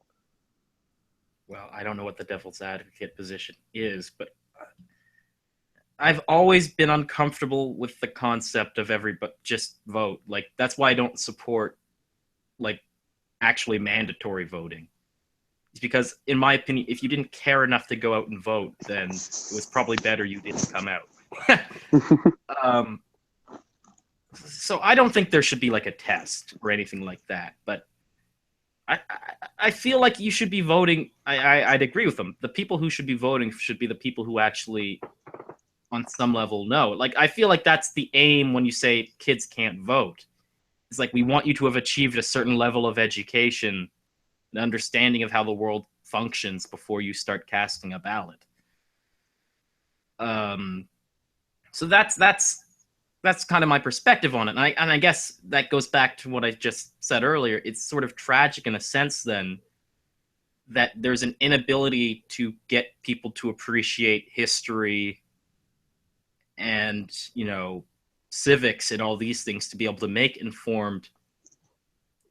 A: Well, I don't know what the devil's advocate position is, but I've always been uncomfortable with the concept of everybody just vote. Like that's why I don't support like actually mandatory voting. It's because, in my opinion, if you didn't care enough to go out and vote, then it was probably better you didn't come out. um, so I don't think there should be like a test or anything like that. But I feel like you should be voting. I'd agree with them. The people who should be voting should be the people who actually, on some level, know. Like I feel like that's the aim when you say kids can't vote. It's like we want you to have achieved a certain level of education, an understanding of how the world functions before you start casting a ballot. Um, so that's kind of my perspective on it. And I guess that goes back to what I just said earlier. It's sort of tragic in a sense then that there's an inability to get people to appreciate history and, civics and all these things to be able to make informed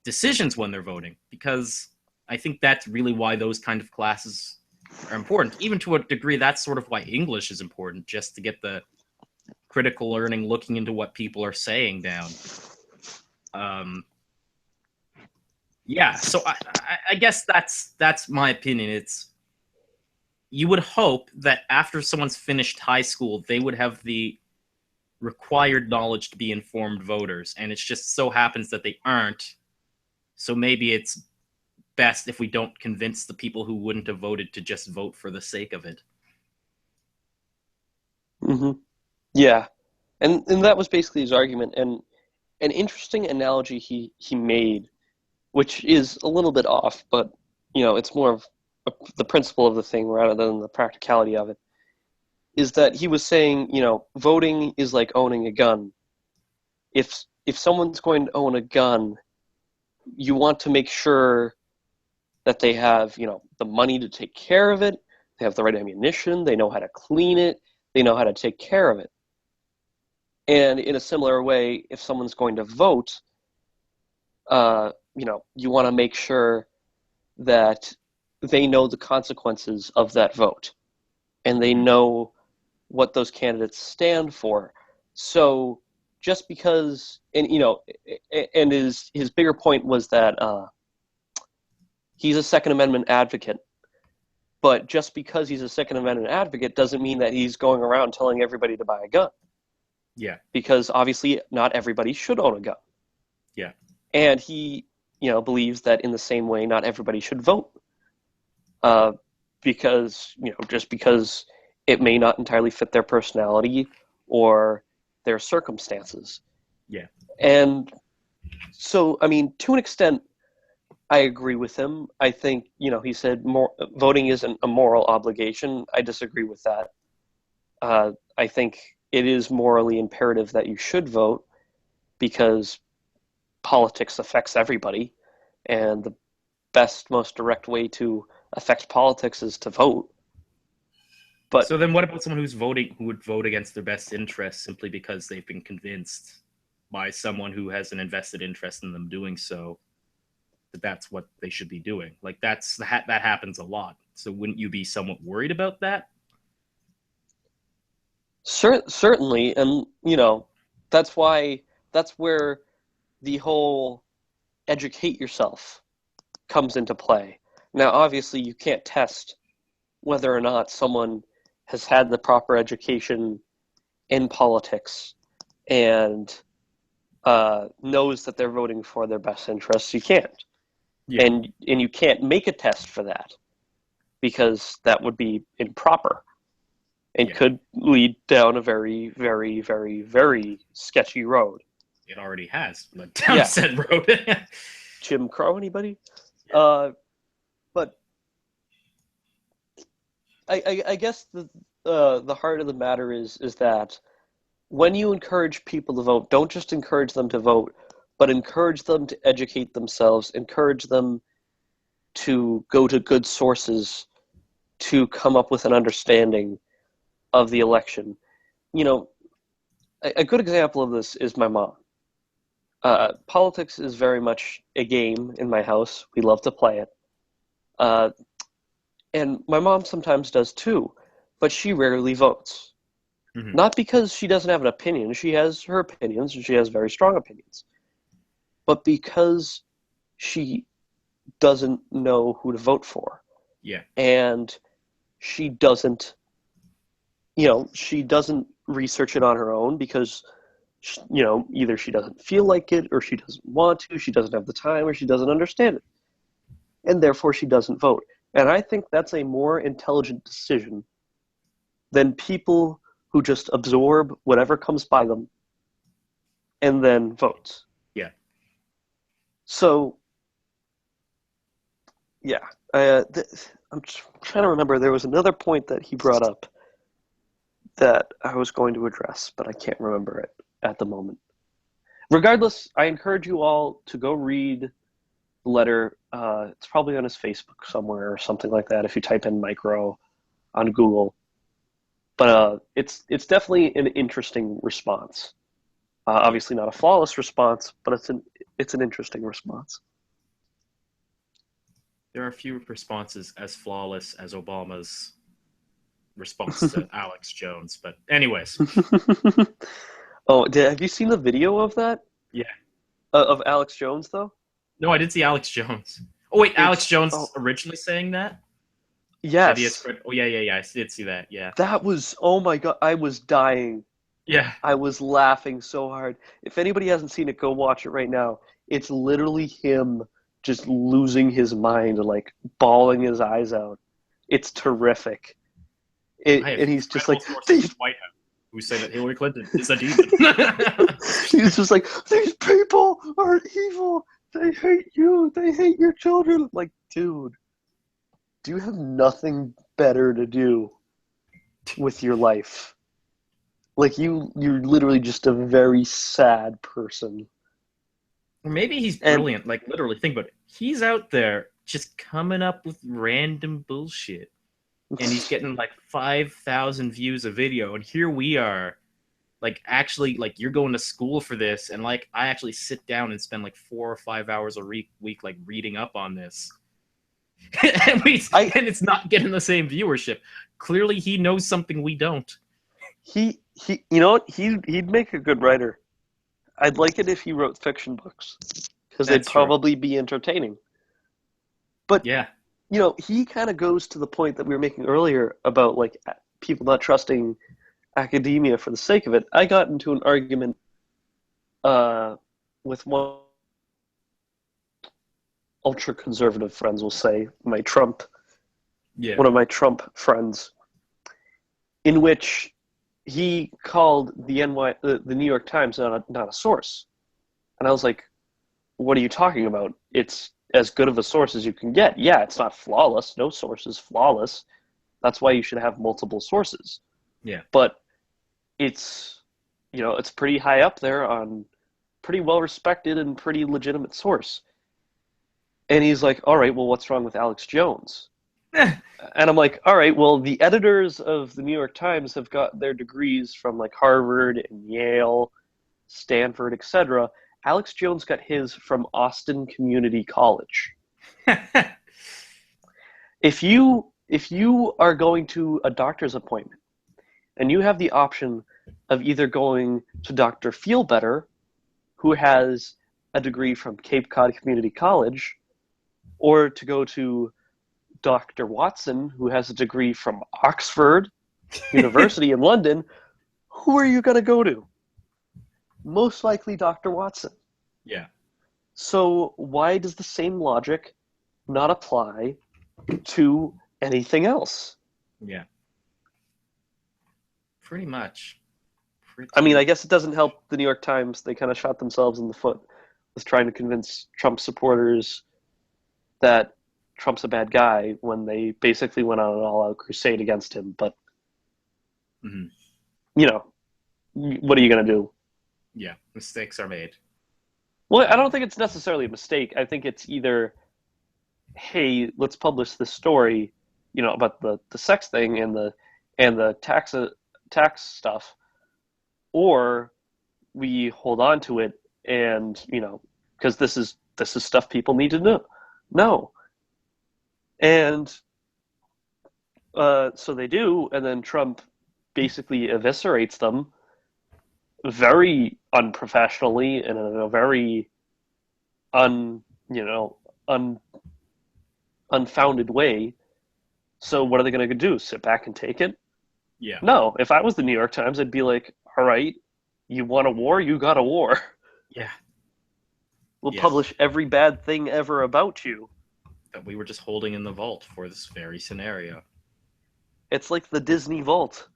A: decisions when they're voting, because I think that's really why those kind of classes are important. Even to a degree, that's sort of why English is important, just to get the critical learning, looking into what people are saying down. Um, yeah, so I guess that's my opinion. It's you would hope that after someone's finished high school, they would have the required knowledge to be informed voters, and it just so happens that they aren't. So maybe it's best if we don't convince the people who wouldn't have voted to just vote for the sake of it.
B: hmm yeah, and that was basically his argument. And an interesting analogy he made, which is a little bit off, but it's more of the principle of the thing rather than the practicality of it, is that he was saying, voting is like owning a gun. If someone's going to own a gun, you want to make sure that they have, the money to take care of it, they have the right ammunition, they know how to clean it, they know how to take care of it. And in a similar way, if someone's going to vote, you want to make sure that they know the consequences of that vote and they know what those candidates stand for. So just because, and his bigger point was that he's a Second Amendment advocate, but just because he's a Second Amendment advocate doesn't mean that he's going around telling everybody to buy a gun.
A: Yeah.
B: Because obviously not everybody should own a gun.
A: Yeah.
B: And he, believes that in the same way, not everybody should vote. Because, just because it may not entirely fit their personality or their circumstances.
A: Yeah.
B: And so, to an extent, I agree with him. I think, he said voting isn't a moral obligation. I disagree with that. I think it is morally imperative that you should vote because politics affects everybody. And the best, most direct way to affect politics is to vote. But
A: so then what about someone who would vote against their best interests simply because they've been convinced by someone who has an invested interest in them doing so that that's what they should be doing? Like that happens a lot. So wouldn't you be somewhat worried about that?
B: certainly, and that's where the whole educate yourself comes into play. Now, obviously, you can't test whether or not someone has had the proper education in politics and knows that they're voting for their best interests. You can't.
A: Yeah.
B: And you can't make a test for that because that would be improper and could lead down a very, very, very, very sketchy road.
A: It already has led down said road.
B: Jim Crow, anybody? But I guess the heart of the matter is that when you encourage people to vote, don't just encourage them to vote, but encourage them to educate themselves, encourage them to go to good sources to come up with an understanding of the election. A good example of this is my mom. Politics is very much a game in my house. We love to play it. And my mom sometimes does too, but she rarely votes. Mm-hmm. Not because she doesn't have an opinion. She has her opinions, and she has very strong opinions. But because she doesn't know who to vote for.
A: Yeah.
B: And she doesn't, she doesn't research it on her own because, either she doesn't feel like it or she doesn't want to, she doesn't have the time, or she doesn't understand it. And therefore she doesn't vote. And I think that's a more intelligent decision than people who just absorb whatever comes by them and then vote.
A: Yeah.
B: So, yeah. I'm trying to remember. There was another point that he brought up that I was going to address, but I can't remember it at the moment. Regardless, I encourage you all to go read the letter. It's probably on his Facebook somewhere or something like that if you type in micro on Google. But it's definitely an interesting response. Obviously not a flawless response, but it's an interesting response.
A: There are few responses as flawless as Obama's response to Alex Jones. But anyways.
B: Have you seen the video of that?
A: Yeah.
B: Of Alex Jones, though?
A: No, I did see Alex Jones. Oh, wait, Alex Jones originally saying that?
B: Yes.
A: Oh, yeah. I did see that, yeah.
B: That was, oh my God, I was dying.
A: Yeah.
B: I was laughing so hard. If anybody hasn't seen it, go watch it right now. It's literally him just losing his mind, like bawling his eyes out. It's terrific. And he's just like,
A: these White House who say that Hillary Clinton is a demon.
B: He's just like, these people are evil. They hate you. They hate your children. I'm like, dude, do you have nothing better to do with your life. Like you're literally just a very sad person.
A: Or maybe he's
B: And
A: brilliant. Like, literally, think about it. He's out there just coming up with random bullshit. And he's getting like 5,000 views a video. And here we are. Like, actually, like, you're going to school for this. And, like, I actually sit down and spend like 4 or 5 hours a week, like, reading up on this. and,
B: I
A: and it's not getting the same viewership. Clearly, he knows something we don't.
B: he you know what? He'd make a good writer. I'd like it if he wrote fiction books because they'd
A: That's true.
B: probably be entertaining. But
A: Yeah.
B: he kind of goes to the point that we were making earlier about like people not trusting academia for the sake of it. I got into an argument with one ultra conservative friends, we'll say,
A: Yeah.
B: one of my Trump friends, in which he called the New York Times not a source, and I was like, "What are you talking about? It's as good of a source as you can get. Yeah, it's not flawless. No source is flawless. That's why you should have multiple sources.
A: Yeah.
B: But it's it's pretty high up there on pretty well respected and pretty legitimate source." And he's like, "All right, well, what's wrong with Alex Jones?" And I'm like, "All right, well, the editors of the New York Times have got their degrees from like Harvard and Yale, Stanford, etc. Alex Jones got his from Austin Community College. If you are going to a doctor's appointment and you have the option of either going to Dr. Feelbetter, who has a degree from Cape Cod Community College, or to go to Dr. Watson, who has a degree from Oxford University in London, who are you going to go to? Most likely Dr. Watson.
A: Yeah.
B: So why does the same logic not apply to anything else?
A: Yeah. Pretty much.
B: I mean, I guess it doesn't help the New York Times. They kind of shot themselves in the foot with trying to convince Trump supporters that Trump's a bad guy when they basically went on an all-out crusade against him. But,
A: mm-hmm.
B: What are you going to do?
A: Yeah, mistakes are made.
B: Well, I don't think it's necessarily a mistake. I think it's either, hey, let's publish this story, about the sex thing and the tax stuff, or we hold on to it and because this is stuff people need to know. No. And so they do, and then Trump basically eviscerates them very unprofessionally and in a very unfounded way. So what are they going to do? Sit back and take it?
A: Yeah.
B: No. If I was the New York Times, I'd be like, all right, you want a war? You got a war.
A: Yeah.
B: We'll publish every bad thing ever about you.
A: That we were just holding in the vault for this very scenario.
B: It's like the Disney Vault.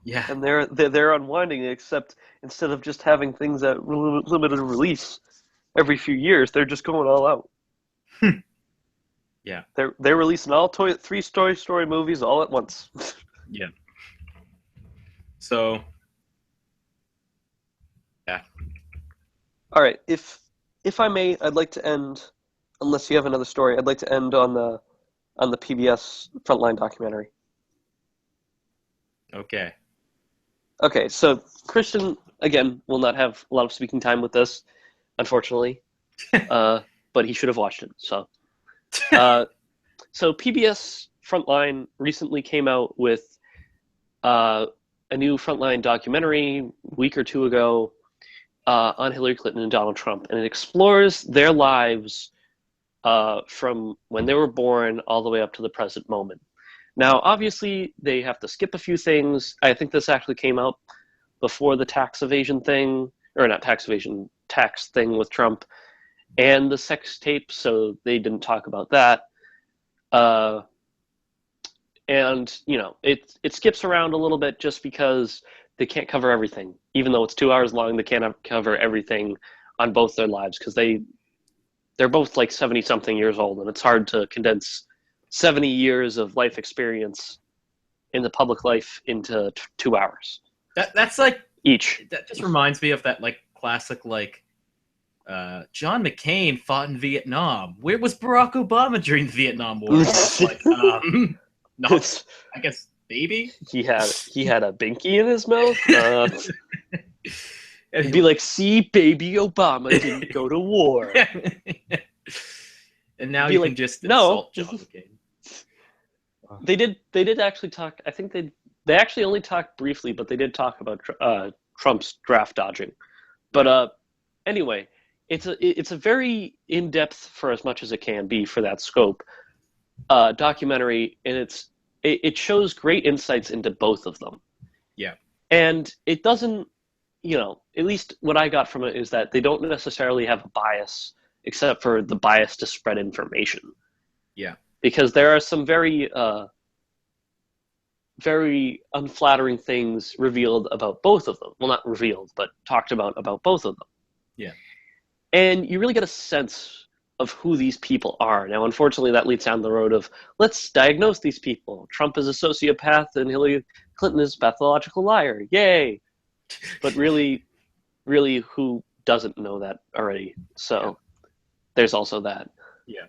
A: Yeah.
B: And they're unwinding it, except instead of just having things at limited release every few years, they're just going all out.
A: Yeah.
B: They're releasing all 3 Toy Story movies all at once.
A: Yeah. So, yeah.
B: All right, if I may, I'd like to end, unless you have another story, I'd like to end on the PBS Frontline documentary.
A: Okay.
B: Okay, so Christian, again, will not have a lot of speaking time with this, unfortunately, but he should have watched it. So PBS Frontline recently came out with a new Frontline documentary a week or two ago on Hillary Clinton and Donald Trump, and it explores their lives from when they were born all the way up to the present moment. Now, obviously, they have to skip a few things. I think this actually came out before the tax evasion thing, or not tax evasion, tax thing with Trump, and the sex tape, so they didn't talk about that. And, it skips around a little bit just because they can't cover everything. Even though it's 2 hours long, they can't cover everything on both their lives because they're both like 70-something years old, and it's hard to condense 70 years of life experience in the public life into 2 hours
A: That's like
B: each.
A: that just reminds me of that like classic like John McCain fought in Vietnam. Where was Barack Obama during the Vietnam War? And you're just like, not, I guess, maybe?
B: He had a binky in his mouth.
A: And
B: It'd be like, see, baby Obama didn't go to war.
A: And now
B: Be
A: you
B: like,
A: can just
B: no.
A: insult John McCain.
B: They did actually talk. I think they actually only talked briefly, but they did talk about Trump's draft dodging. But anyway, it's a very in-depth, for as much as it can be for that scope, documentary, and it shows great insights into both of them.
A: Yeah.
B: And it doesn't, at least what I got from it is that they don't necessarily have a bias, except for the bias to spread information.
A: Yeah.
B: Because there are some very, very unflattering things revealed about both of them. Well, not revealed, but talked about both of them.
A: Yeah.
B: And you really get a sense of who these people are. Now, unfortunately, that leads down the road of, let's diagnose these people. Trump is a sociopath and Hillary Clinton is a pathological liar. Yay! But really, who doesn't know that already? So there's also that.
A: Yeah.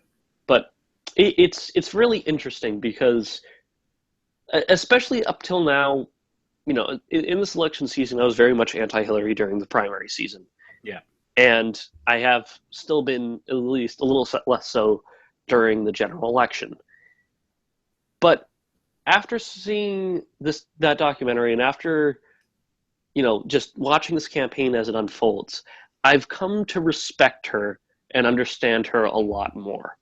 B: But it's really interesting because, especially up till now, in this election season, I was very much anti-Hillary during the primary season.
A: Yeah.
B: And I have still been at least a little less so during the general election. But after seeing that documentary and after, just watching this campaign as it unfolds, I've come to respect her and understand her a lot more.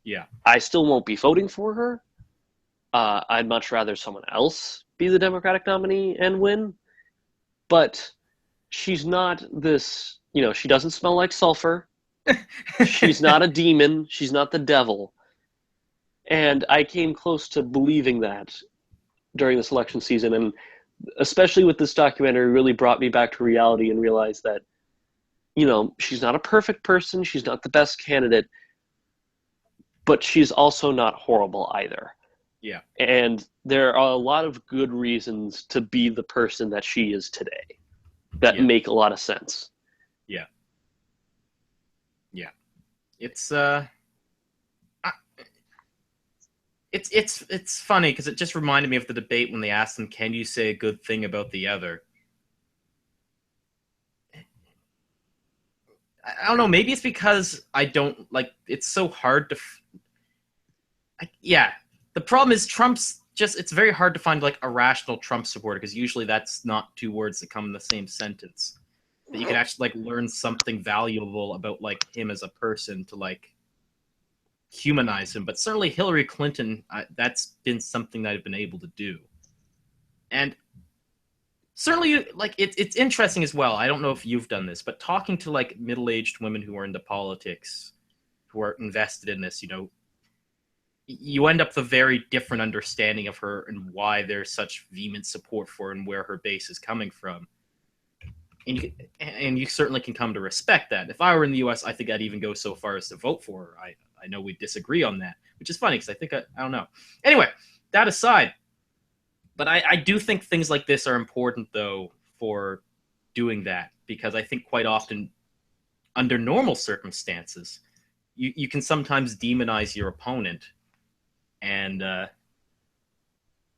A: Yeah.
B: I still won't be voting for her. I'd much rather someone else be the Democratic nominee and win. But she's not this, she doesn't smell like sulfur. She's not a demon. She's not the devil. And I came close to believing that during this election season. And especially with this documentary, really brought me back to reality and realized that, she's not a perfect person. She's not the best candidate. But she's also not horrible either.
A: Yeah.
B: And there are a lot of good reasons to be the person that she is today that make a lot of sense.
A: Yeah. Yeah. It's it's funny because it just reminded me of the debate when they asked them, "Can you say a good thing about the other?" I don't know. Maybe it's because I don't like. It's so hard to. The problem is Trump's just. It's very hard to find like a rational Trump supporter because usually that's not two words that come in the same sentence. That you can actually like learn something valuable about like him as a person to like humanize him. But certainly Hillary Clinton, that's been something that I've been able to do. And certainly like it's interesting as well. I don't know if you've done this, but talking to like middle-aged women who are into politics, who are invested in this, you end up with a very different understanding of her and why there's such vehement support for her and where her base is coming from. And you certainly can come to respect that. If I were in the U.S., I think I'd even go so far as to vote for her. I know we disagree on that, which is funny because I think I don't know. Anyway, that aside, but I do think things like this are important, though, for doing that, because I think quite often, under normal circumstances, you can sometimes demonize your opponent, and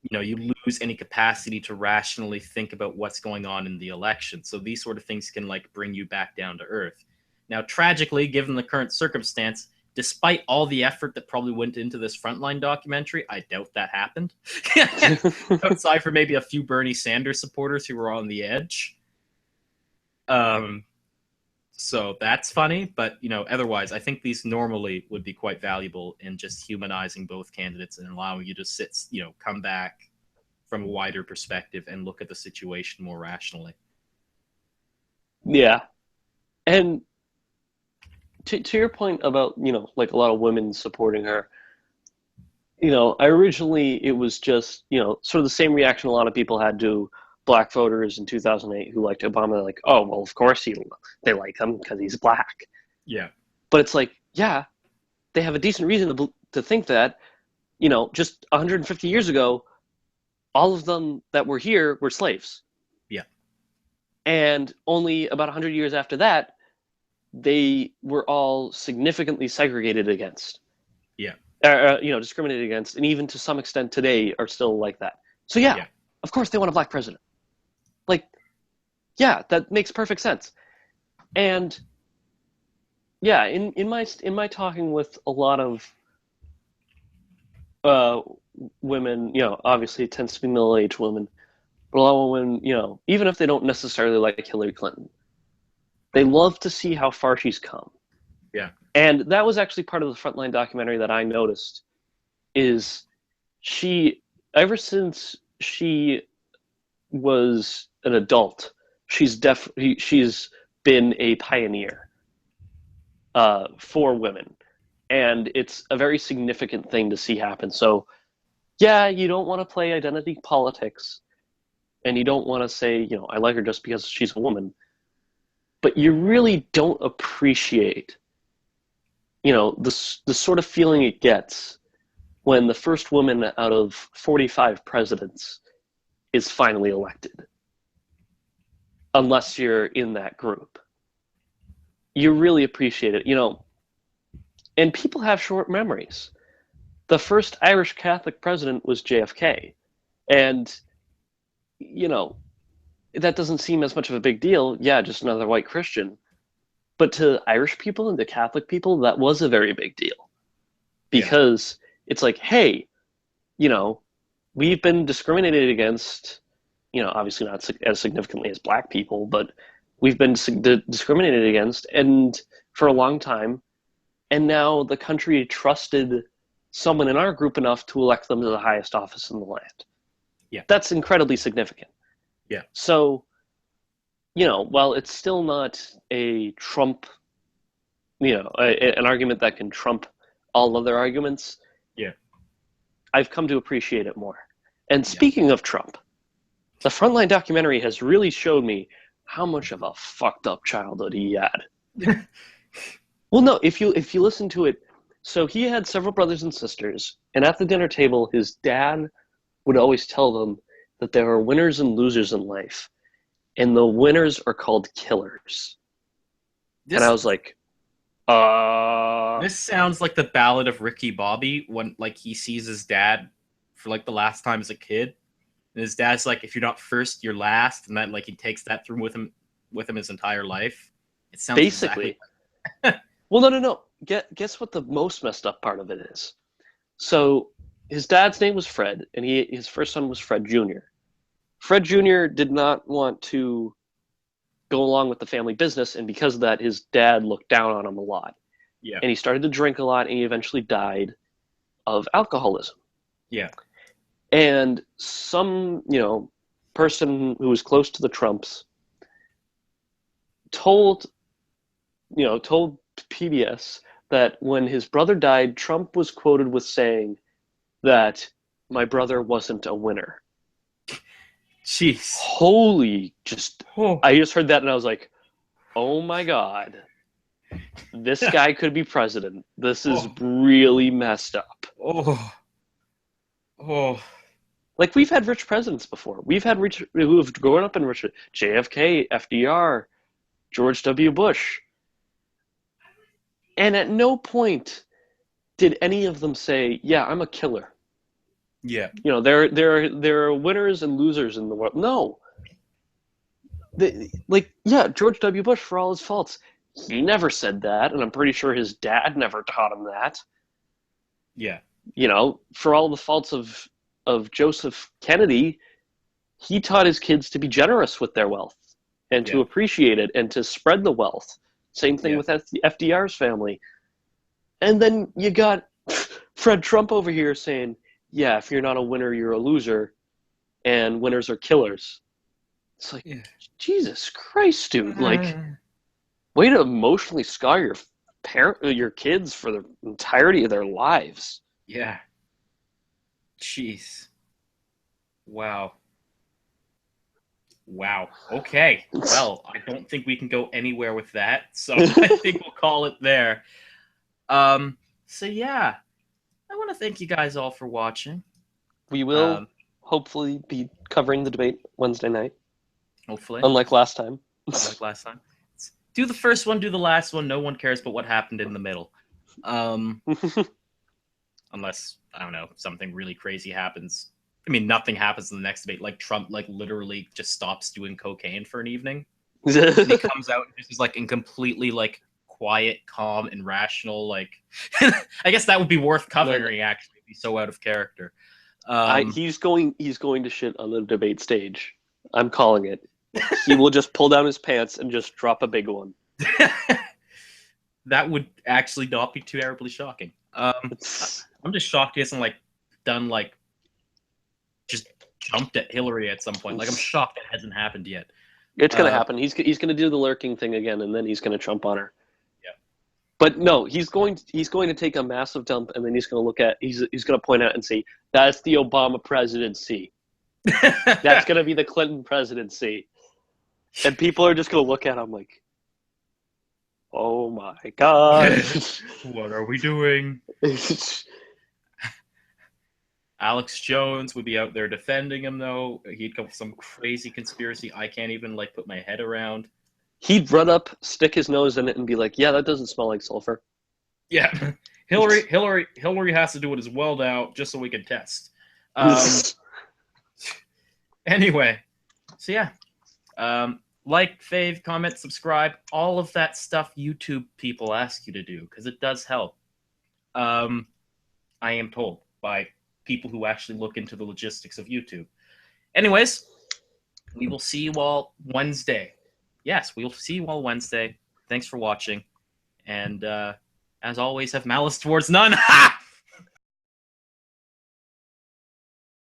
A: you lose any capacity to rationally think about what's going on in the election. So these sort of things can like bring you back down to earth. Now, tragically, given the current circumstance, despite all the effort that probably went into this Frontline documentary, I doubt that happened. Outside for maybe a few Bernie Sanders supporters who were on the edge. So that's funny, but otherwise, I think these normally would be quite valuable in just humanizing both candidates and allowing you to come back from a wider perspective and look at the situation more rationally.
B: Yeah. And to your point about, like a lot of women supporting her, originally it was just, sort of the same reaction a lot of people had to black voters in 2008 who liked Obama. They're like, oh, well, of course they like him because he's black.
A: Yeah.
B: But it's like, yeah, they have a decent reason to think that, just 150 years ago, all of them that were here were slaves.
A: Yeah.
B: And only about 100 years after that, they were all significantly segregated against.
A: Yeah.
B: Discriminated against, and even to some extent today are still like that. So yeah,
A: Yeah.
B: of course they want a black president. Like, yeah, that makes perfect sense. And yeah, in my talking with a lot of uh, women, obviously it tends to be middle-aged women, but a lot of women, even if they don't necessarily like Hillary Clinton, they love to see how far she's come.
A: Yeah.
B: And that was actually part of the Frontline documentary that I noticed is she, ever since she was an adult, she's been a pioneer for women, and it's a very significant thing to see happen. So, yeah, you don't want to play identity politics, and you don't want to say, I like her just because she's a woman, but you really don't appreciate, the sort of feeling it gets when the first woman out of 45 presidents is finally elected, unless you're in that group. You really appreciate it, and people have short memories. The first Irish Catholic president was JFK, and you know that doesn't seem as much of a big deal. Yeah, just another white Christian. But to Irish people and to Catholic people, that was a very big deal because it's like, hey, we've been discriminated against, obviously not as significantly as black people, but we've been discriminated against and for a long time. And now the country trusted someone in our group enough to elect them to the highest office in the land.
A: Yeah.
B: That's incredibly significant.
A: Yeah.
B: So, while it's still not a Trump, an argument that can trump all other arguments,
A: Yeah.
B: I've come to appreciate it more. And speaking of Trump, the Frontline documentary has really showed me how much of a fucked up childhood he had. Well, no, if you listen to it, so he had several brothers and sisters, and at the dinner table, his dad would always tell them that there are winners and losers in life, and the winners are called killers. And I was like,
A: This sounds like the Ballad of Ricky Bobby when he sees his dad for the last time as a kid. And his dad's like, if you're not first, you're last, and then he takes that through with him his entire life. It sounds
B: basically.
A: Exactly.
B: Well, no. Guess what the most messed up part of it is? So his dad's name was Fred, and his first son was Fred Jr. Fred Jr. did not want to go along with the family business, and because of that, his dad looked down on him a lot.
A: Yeah.
B: And he started to drink a lot, and he eventually died of alcoholism.
A: Yeah.
B: And some, person who was close to the Trumps told PBS that when his brother died, Trump was quoted with saying that my brother wasn't a winner.
A: Jeez.
B: I just heard that and I was like, oh my God, this guy could be president. This is really messed up. Like, we've had rich presidents before. We've had rich who have grown up in rich, JFK, FDR, George W. Bush. And at no point did any of them say, yeah, I'm a killer.
A: Yeah.
B: There are winners and losers in the world. No. George W. Bush, for all his faults, he never said that, and I'm pretty sure his dad never taught him that.
A: Yeah.
B: For all the faults of Joseph Kennedy, he taught his kids to be generous with their wealth and to appreciate it and to spread the wealth. Same thing with FDR's family. And then you got Fred Trump over here saying, yeah, if you're not a winner, you're a loser, and winners are killers. It's like, Jesus Christ, dude! Way to emotionally scar your kids for the entirety of their lives.
A: Yeah. Jeez. Wow. Okay. Well, I don't think we can go anywhere with that, so I think we'll call it there. So yeah, I want to thank you guys all for watching.
B: We will hopefully be covering the debate Wednesday night,
A: Hopefully,
B: unlike last time.
A: like last time. Do the first one, do the last one. No one cares about what happened in the middle. Unless, I don't know, something really crazy happens. I mean, nothing happens in the next debate. Like Trump, like literally just stops doing cocaine for an evening. And he comes out and just is like in completely like quiet, calm, and rational. Like, I guess that would be worth covering. Actually, be so out of character.
B: He's going to shit on the debate stage. I'm calling it. He will just pull down his pants and just drop a big one.
A: That would actually not be too terribly shocking. I'm just shocked he hasn't like done like just jumped at Hillary at some point. Like I'm shocked it hasn't happened yet.
B: It's gonna happen. He's gonna do the lurking thing again, and then he's gonna Trump on her.
A: Yeah.
B: But no, he's going to take a massive dump, and then he's gonna he's gonna point out and say that's the Obama presidency. That's gonna be the Clinton presidency, and people are just gonna look at him like, oh my god,
A: what are we doing? Alex Jones would be out there defending him, though. He'd come with some crazy conspiracy I can't even like put my head around.
B: He'd run up, stick his nose in it, and be like, "Yeah, that doesn't smell like sulfur."
A: Yeah, Hillary has to do it as well now, just so we can test. Anyway, so yeah, like, fave, comment, subscribe, all of that stuff YouTube people ask you to do because it does help. I am told by people who actually look into the logistics of YouTube. Anyways, we will see you all Wednesday. Yes, we will see you all Wednesday. Thanks for watching. And as always, have malice towards none. Ha!